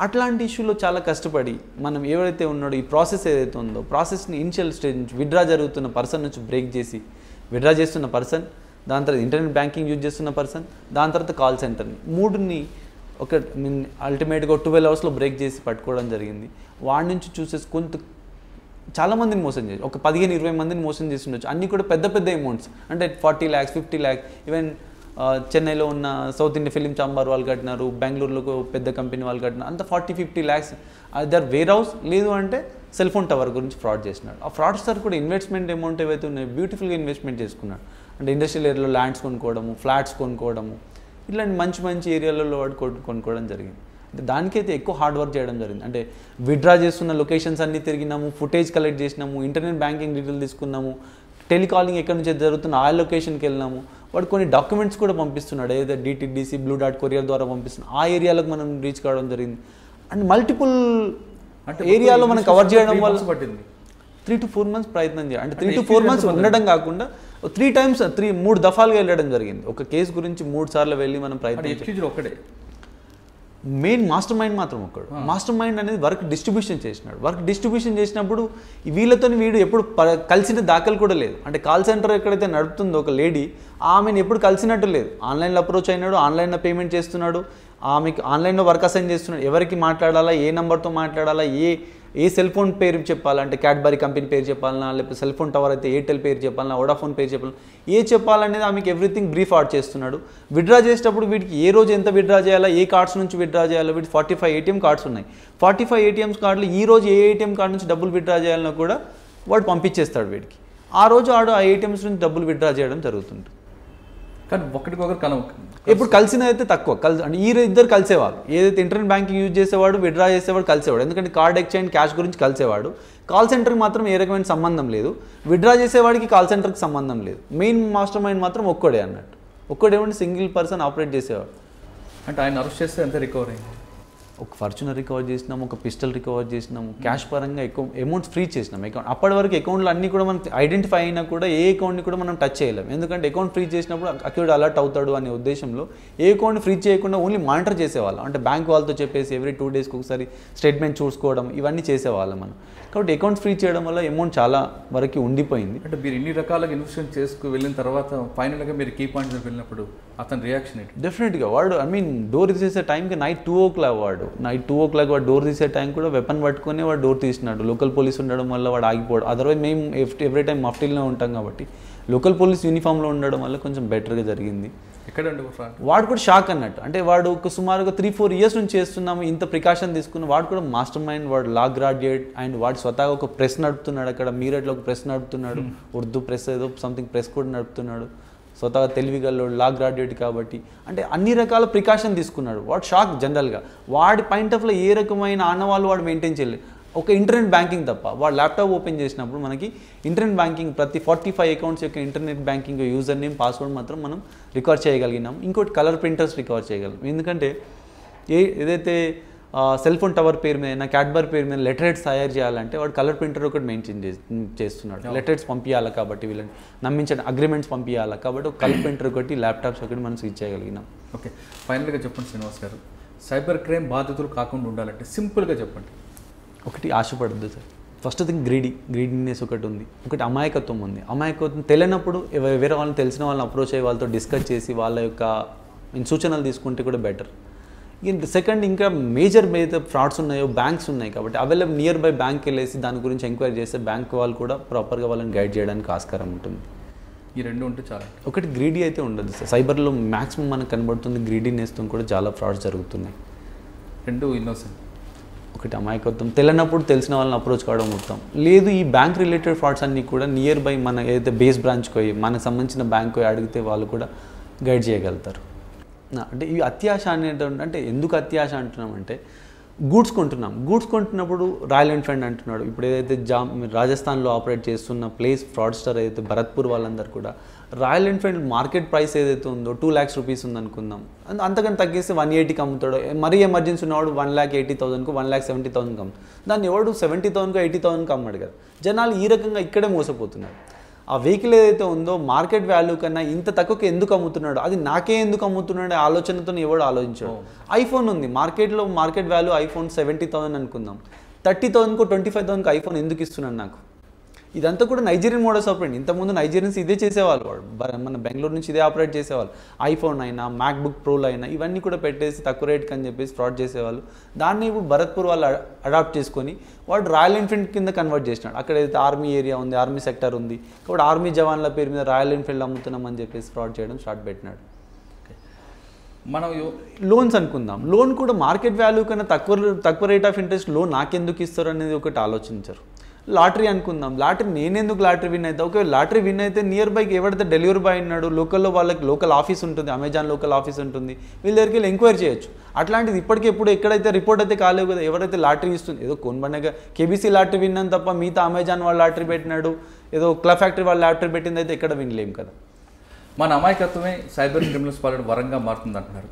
అట్లాంటి ఇష్యూలో చాలా కష్టపడి మనం ఎవరైతే ఉన్నాడో ఈ ప్రాసెస్ ఏదైతే ఉందో ప్రాసెస్ని ఇనిషియల్ స్టేజ్ నుంచి విత్డ్రా జరుగుతున్న పర్సన్ నుంచి బ్రేక్ చేసి, విత్డ్రా చేస్తున్న పర్సన్, దాని తర్వాత ఇంటర్నెట్ బ్యాంకింగ్ యూజ్ చేస్తున్న పర్సన్, దాని తర్వాత కాల్ సెంటర్ని, 3ని ఒక అల్టిమేట్గా 12 hours బ్రేక్ చేసి పట్టుకోవడం జరిగింది. వాడి నుంచి చూసేసి చాలామందిని మోసం చేసి ఒక 15-20 మందిని మోసం చేసి ఉండొచ్చు. అన్నీ కూడా పెద్ద అమౌంట్స్, అంటే 40 lakhs 50 lakhs. ఈవెన్ చెన్నైలో ఉన్న సౌత్ ఇండియా ఫిలిం ఛాంబర్ వాళ్ళు కట్టినారు, బెంగళూరులో పెద్ద కంపెనీ వాళ్ళు కట్టినారు, అంత 40-50 lakhs. దర్ వేర్ హౌస్ లేదు అంటే సెల్ ఫోన్ టవర్ గురించి ఫ్రాడ్ చేసినాడు. ఆ ఫ్రాడ్స్టర్ కూడా ఇన్వెస్ట్మెంట్ అమౌంట్ ఏవైతే ఉన్నాయో బ్యూటిఫుల్గా ఇన్వెస్ట్మెంట్ చేసుకున్నాడు. అంటే ఇండస్ట్రియల్ ఏరియాలో ల్యాండ్స్ కొనుక్కోవడము, ఫ్లాట్స్ కొనుక్కోవడము, ఇట్లాంటి మంచి ఏరియాలలో వాడు కొనుక్కోవడం జరిగింది. అంటే దానికైతే ఎక్కువ హార్డ్ వర్క్ చేయడం జరిగింది. అంటే విత్డ్రా చేస్తున్న లొకేషన్స్ అన్నీ తిరిగినాము, ఫుటేజ్ కలెక్ట్ చేసినాము, ఇంటర్నెట్ బ్యాంకింగ్ డీటెయిల్ తీసుకున్నాము, టెలికాలింగ్ ఎక్కడి నుంచి జరుగుతున్న ఆ లొకేషన్కి వెళ్ళినాము. వాడు కొన్ని డాక్యుమెంట్స్ కూడా పంపిస్తున్నాడు, ఏదైతే DTDC బ్లూ డాట్ కొరియర్ ద్వారా పంపిస్తున్నాడు, ఆ ఏరియాలకు మనం రీచ్ కావడం జరిగింది. అండ్ మల్టిపుల్ ఏరియాలో మనం కవర్ చేయడం వల్ల 3 to 4 months ప్రయత్నం చేయాలి. అంటే 3 to 4 months ఉండడం కాకుండా 3 times 3 దఫాలుగా వెళ్ళడం జరిగింది. ఒక కేసు గురించి 3 సార్లు వెళ్ళి మనం ప్రయత్నం.
ఒకటే
మెయిన్ మాస్టర్ మైండ్ మాత్రం ఒక్కడు. మాస్టర్ మైండ్ అనేది వర్క్ డిస్ట్రిబ్యూషన్ చేసినాడు. వర్క్ డిస్ట్రిబ్యూషన్ చేసినప్పుడు వీళ్ళతో వీడు ఎప్పుడు కలిసిన దాఖలు కూడా లేదు. అంటే కాల్ సెంటర్ ఎక్కడైతే నడుపుతుందో ఒక లేడీ, ఆమెను ఎప్పుడు కలిసినట్టు లేదు. ఆన్లైన్లో అప్రోచ్ అయినాడు, ఆన్లైన్లో పేమెంట్ చేస్తున్నాడు, ఆమెకి ఆన్లైన్లో వర్క్ అసైన్ చేస్తున్నాడు, ఎవరికి మాట్లాడాలా, ఏ నెంబర్తో మాట్లాడాలా, ఏ ఏ సెల్ ఫోన్ పేరు చెప్పాలంటే క్యాడ్బరీ కంపెనీ పేరు చెప్పాలన్నా, లేకపోతే సెల్ ఫోన్ టవర్ అయితే ఎయిర్టెల్ పేరు చెప్పాలన్నా, వోడాఫోన్ పేరు చెప్పాలన్నా, ఏ చెప్పాలనేది ఆమెకి ఎవ్రీథింగ్ బ్రీఫ్ అవుట్ చేస్తున్నాడు. విత్డ్రా చేసేటప్పుడు వీటికి ఏ రోజు ఎంత విత్డ్రా చేయాలా, ఏ కార్డ్స్ నుంచి విత్డ్రా చేయాలో, వీటి 45 ATM కార్డ్స్ ఉన్నాయి. 45 ATM కార్డులు ఈ రోజు ఏ ATM కార్డు నుంచి డబ్బులు విత్డ్రా చేయాలన్నా కూడా వాడు పంపించేస్తాడు వీడికి. ఆ రోజు ఆడు ఆ ATMs నుంచి డబ్బులు విత్డ్రా చేయడం జరుగుతుంది.
కానీ ఒకరికొకరు
ఇప్పుడు కలిసినదైతే తక్కువ అంటే ఈ ఇద్దరు కలిసేవాళ్ళు. ఏదైతే ఇంటర్నెట్ బ్యాంకింగ్ యూజ్ చేసేవాడు, విత్డ్రా చేసేవాడు కలిసేవాడు. ఎందుకంటే కార్డ్ ఎక్స్చేంజ్, క్యాష్ గురించి కలిసేవాడు. కాల్ సెంటర్కి మాత్రం ఏ రకమైన సంబంధం లేదు. విత్డ్రా చేసేవాడికి కాల్ సెంటర్కి సంబంధం లేదు. మెయిన్ మాస్టర్ మైండ్ మాత్రం ఒక్కడే అన్నట్టు. ఒక్కడేమంటే సింగిల్ పర్సన్ ఆపరేట్ చేసేవాడు.
అంటే ఆయన అరెస్ట్ చేస్తే ఎంత రికవర్ అయింది?
ఒక ఫార్చునర్ రికవర్ చేసినాము, ఒక పిస్టల్ రికవర్ చేసినాము, క్యాష్ పరంగా ఎక్కువ అమౌంట్స్ ఫ్రీ చేసినాం. అకౌంట్ అప్పటి వరకు అకౌంట్లు అన్నీ కూడా మనం ఐడెంటిఫై అయినా కూడా ఏ అకౌంట్ని కూడా మనం టచ్ చేయలేం. ఎందుకంటే అకౌంట్ ఫ్రీ చేసినప్పుడు అక్యూర్డ్ అలర్ట్ అవుతాడు అనే ఉద్దేశంలో ఏ అకౌంట్ని ఫ్రీ చేయకుండా ఓన్లీ మానిటర్ చేసేవాళ్ళం. అంటే బ్యాంక్ వాళ్ళతో చెప్పేసి ఎవ్రీ 2 డేస్కి ఒకసారి స్టేట్మెంట్ చూసుకోవడం ఇవన్నీ చేసేవాళ్ళం మనం. కాబట్టి అకౌంట్ ఫ్రీ చేయడం వల్ల అమౌంట్ చాలా వరకు ఉండిపోయింది.
అంటే మీరు ఇన్ని రకాలుగా ఇన్వెస్టిగేషన్ చేసుకు వెళ్ళిన తర్వాత ఫైనల్గా మీరు కీ పాయింట్స్ వెళ్ళినప్పుడు అతని రియాక్షన్ ఏంటి?
డెఫినెట్గా వాడు డోర్ తీసే టైంకి నైట్ 2 o'clock నైట్ 2 o'clock వాడు డోర్ తీసే టైం కూడా వెపన్ పట్టుకొని వాడు డోర్ తీసినాడు. లోకల్ పోలీస్ ఉండడం వల్ల వాడు ఆగిపోవడం. అదర్వైజ్ మేము ఎవ్రీ టైం మఫ్టీలో ఉంటాం కాబట్టి లోకల్ పోలీస్ యూనిఫామ్లో ఉండడం వల్ల కొంచెం బెటర్గా జరిగింది.
ఎక్కడండి
వాడు కూడా షాక్ అన్నట్టు. అంటే వాడు ఒక సుమారుగా 3-4 years నుంచి చేస్తున్నాము, ఇంత ప్రికాషన్ తీసుకున్న వాడు కూడా మాస్టర్ మైండ్. వాడు లా గ్రాడ్యుయేట్ అండ్ వాడు స్వతహాగా ఒక ప్రెస్ నడుపుతున్నాడు. అక్కడ మీరట్లో ఒక ప్రెస్ నడుపుతున్నాడు, ఉర్దూ ప్రెస్ ఏదో సంథింగ్ ప్రెస్ కూడా నడుపుతున్నాడు. స్వతహాగా తెలివిగల్లోడు, లా గ్రాడ్యుయేట్ కాబట్టి అంటే అన్ని రకాల ప్రికాషన్ తీసుకున్నాడు. వాడు షాక్ జనరల్గా. వాడి పాయింట్ ఆఫ్లో ఏ రకమైన ఆనవాళ్ళు వాడు మెయింటైన్ చేయలేదు. ఒక ఇంటర్నెట్ బ్యాంకింగ్ తప్ప. వాడు ల్యాప్టాప్ ఓపెన్ చేసినప్పుడు మనకి ఇంటర్నెట్ బ్యాంకింగ్ ప్రతి 45 accounts యొక్క internet banking user name, password మాత్రం మనం రికార్డ్ చేయగలిగినాం. ఇంకోటి కలర్ ప్రింటర్స్ రికార్డ్ చేయగలం. ఎందుకంటే ఏదైతే సెల్ ఫోన్ టవర్ పేరు మీద, క్యాడ్బరీ పేరు మీద లెటర్స్ తయారు చేయాలంటే వాడు కలర్ ప్రింటర్ ఒకటి మెయింటైన్ చేస్తున్నాడు. లెటర్స్ పంపించాలి కాబట్టి వీళ్ళని నమ్మించడం, అగ్రిమెంట్స్ పంపించాలి కాబట్టి ఒక కలర్ ప్రింటర్ ఒకటి, ల్యాప్టాప్స్ ఒకటి మనం స్విచ్ చేయగలిగినాం.
ఓకే, ఫైనల్గా చెప్పండి శ్రీనివాస్ గారు, సైబర్ క్రైమ్ బాధితులు కాకుండా ఉండాలంటే సింపుల్గా చెప్పండి.
ఒకటి ఆశపడద్దు సార్. ఫస్ట్ థింగ్ గ్రీడీనెస్ ఒకటి ఉంది. ఒకటి అమాయకత్వం ఉంది. అమాయకత్వం తెలియనప్పుడు వేరే వాళ్ళని తెలిసిన వాళ్ళని అప్రోచ్ అయ్యి వాళ్ళతో డిస్కస్ చేసి వాళ్ళ యొక్క సూచనలు తీసుకుంటే కూడా బెటర్. సెకండ్, ఇంకా మేజర్ ఫ్రాడ్స్ ఉన్నాయో బ్యాంక్స్ ఉన్నాయి కాబట్టి అవైలబుల్ నియర్ బై బ్యాంక్ వెళ్ళేసి దాని గురించి ఎంక్వైరీ చేస్తే బ్యాంక్ వాళ్ళు కూడా ప్రాపర్గా వాళ్ళని గైడ్ చేయడానికి ఆస్కారం ఉంటుంది.
ఈ రెండు ఉంటే చాలా.
ఒకటి గ్రీడీ అయితే ఉండదు సార్. సైబర్లో మ్యాక్సిమం మనకు కనబడుతుంది గ్రీడీనెస్తో కూడా చాలా ఫ్రాడ్స్ జరుగుతున్నాయి.
రెండు ఇన్నోసెంట్.
ఒకటి అమాయకత్వం, తెలియనప్పుడు తెలిసిన వాళ్ళని అప్రోచ్ కావడం మొత్తం లేదు. ఈ బ్యాంక్ రిలేటెడ్ ఫ్రాడ్స్ అన్నీ కూడా నియర్ బై మన ఏదైతే బేస్ బ్రాంచ్కి పోయి మనకు సంబంధించిన బ్యాంక్ పోయి అడిగితే వాళ్ళు కూడా గైడ్ చేయగలుగుతారు. అంటే ఈ అత్యాశ అనేది అంటే ఎందుకు అత్యాశ అంటున్నామంటే గూడ్స్ కొంటున్నప్పుడు రాయల్ ఎన్ఫీల్డ్ అంటున్నాడు. ఇప్పుడు ఏదైతే రాజస్థాన్లో ఆపరేట్ చేస్తున్న ప్లేస్ ఫ్రాడ్స్టర్ ఏదైతే భరత్పూర్ వాళ్ళందరూ కూడా రాయల్ ఎన్ఫీల్డ్ మార్కెట్ ప్రైస్ ఏదైతే ఉందో 2 lakhs rupees ఉందనుకుందాం. అంతకని తగ్గిస్తే 180కి అమ్ముతాడు. మరీ ఎమర్జెన్సీ ఉన్నవాడు 1,80,000కు 1,70,000కి అమ్ముతాడు. దాన్ని ఎవడు 70,000కు 80,000కి అమ్మాడు కదా. జనాలు ఈ రకంగా ఇక్కడే మోసపోతున్నారు. ఆ వెహికల్ ఏదైతే ఉందో మార్కెట్ వాల్యూ కన్నా ఇంత తక్కువకి ఎందుకు అమ్ముతున్నాడు, అది నాకే ఎందుకు అమ్ముతున్నాడు ఆలోచనతో ఎవడు ఆలోచించాడు. ఐఫోన్ ఉంది మార్కెట్లో, మార్కెట్ వాల్యూ ఐఫోన్ 70,000 అనుకుందాం. 30,000కు 25,000కు ఐఫోన్ ఎందుకు ఇస్తున్నాడు నాకు? ఇదంతా కూడా నైజీరియన్ మోడల్స్ ఆపరేట్. ఇంతకుముందు నైజీరియన్స్ ఇదే చేసేవాళ్ళు. మన బెంగళూరు నుంచి ఇదే ఆపరేట్ చేసేవాళ్ళు. ఐఫోన్ అయినా మ్యాక్బుక్ ప్రోలు అయినా ఇవన్నీ కూడా పెట్టేసి తక్కువ రేట్కి అని చెప్పేసి ఫ్రాడ్ చేసేవాళ్ళు. దాన్ని ఇప్పుడు భరత్పూర్ వాళ్ళు అడాప్ట్ చేసుకొని వాడు రాయల్ ఎన్ఫీల్డ్ కింద కన్వర్ట్ చేసినాడు. అక్కడ ఏదైతే ఆర్మీ ఏరియా ఉంది, ఆర్మీ సెక్టర్ ఉంది కాబట్టి ఆర్మీ జవాన్ల పేరు మీద రాయల్ ఎన్ఫీల్డ్ అమ్ముతున్నామని చెప్పేసి ఫ్రాడ్ చేయడం స్టార్ట్ పెట్టినాడు.
మనం
లోన్స్ అనుకుందాం. లోన్ కూడా మార్కెట్ వాల్యూ కన్నా తక్కువ రేట్ ఆఫ్ ఇంట్రెస్ట్ లోన్ నాకెందుకు ఇస్తారు అనేది ఒకటి ఆలోచించారు. లాటరీ అనుకుందాం. నేనెందుకు లాటరీ విన్ అవుతా? ఒకవేళ లాటరీ విన్ అయితే నియర్ బైకి ఎవరైతే డెలివరీ బాయ్ ఉన్నాడు లోకల్లో వాళ్ళకి లోకల్ ఆఫీస్ ఉంటుంది, అమెజాన్ లోకల్ ఆఫీస్ ఉంటుంది, వీళ్ళ దగ్గరికి వెళ్ళి ఎంక్వైరీ చేయొచ్చు. అట్లాంటిది ఇప్పటికీ ఎప్పుడు ఎక్కడైతే రిపోర్ట్ అయితే కాలేవు కదా. ఎవరైతే లాటరీ ఇస్తుంది ఏదో కొనబడినాక కేబీసీ లాటరీ విన్నాను తప్ప మిగతా అమెజాన్ వాళ్ళు లాటరీ పెట్టినాడు, ఏదో క్లబ్ ఫ్యాక్టరీ వాళ్ళు లాటరీ పెట్టింది అయితే ఎక్కడ వినలేము కదా.
మన అమాయకత్వమే సైబర్ క్రిమినల్స్ పాలన వరంగా మారుతుంది అంటున్నారు.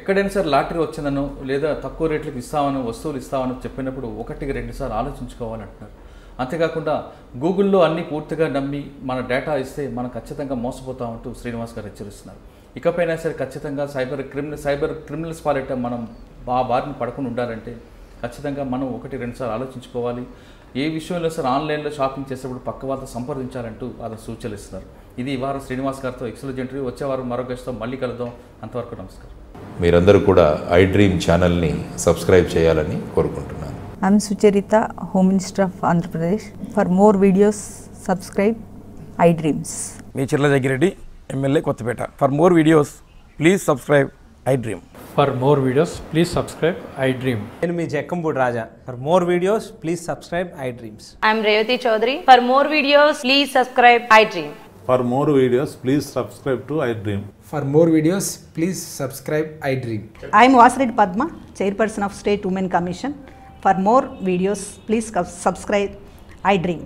ఎక్కడైనా సరే లాటరీ వచ్చిందనో లేదా తక్కువ రేట్లకు ఇస్తామనో వస్తువులు ఇస్తామనో చెప్పినప్పుడు 1-2 సార్లు ఆలోచించుకోవాలంటున్నారు. అంతేకాకుండా గూగుల్లో అన్నీ పూర్తిగా నమ్మి మన డేటా ఇస్తే మనం ఖచ్చితంగా మోసపోతామంటూ శ్రీనివాస్ గారు హెచ్చరిస్తున్నారు. ఇకపైనా సరే ఖచ్చితంగా సైబర్ క్రిమినల్స్ పాలిట మనం ఆ బారిన పడకుండా ఉండాలంటే ఖచ్చితంగా మనం 1-2 సార్లు ఆలోచించుకోవాలి. ఏ విషయంలో సరే ఆన్లైన్లో షాపింగ్ చేసేప్పుడు పక్క వాళ్ళతో సంప్రదించాలంటూ వాళ్ళు సూచనలు ఇస్తున్నారు. ఇది ఈ వారం శ్రీనివాస్ గారితో ఎక్సలెంట్ ఇంటర్వ్యూ. వచ్చే వారం మరో గెస్ట్తో మళ్ళీ కలుద్దాం. అంతవరకు నమస్కారం.
మీరందరూ కూడా iDream ఛానల్ని సబ్స్క్రైబ్ చేయాలని కోరుకుంటున్నాను. I'm Sucharita, Home Minister of Andhra Pradesh. For more videos, subscribe iDreams.
మీ Chirla Jaggireddy MLA Kothapeta. For more videos please subscribe iDream.
For more videos, please subscribe iDream.
నేను మీ Jakkampudi Raja. For more videos please subscribe iDreams.
I'm Revati Chaudhary. For more videos, please subscribe iDream.
For more videos, please subscribe to iDream.
For more videos, please subscribe iDream.
I am Vasireddy Padma, Chairperson of State Women Commission. For more videos, please subscribe iDream.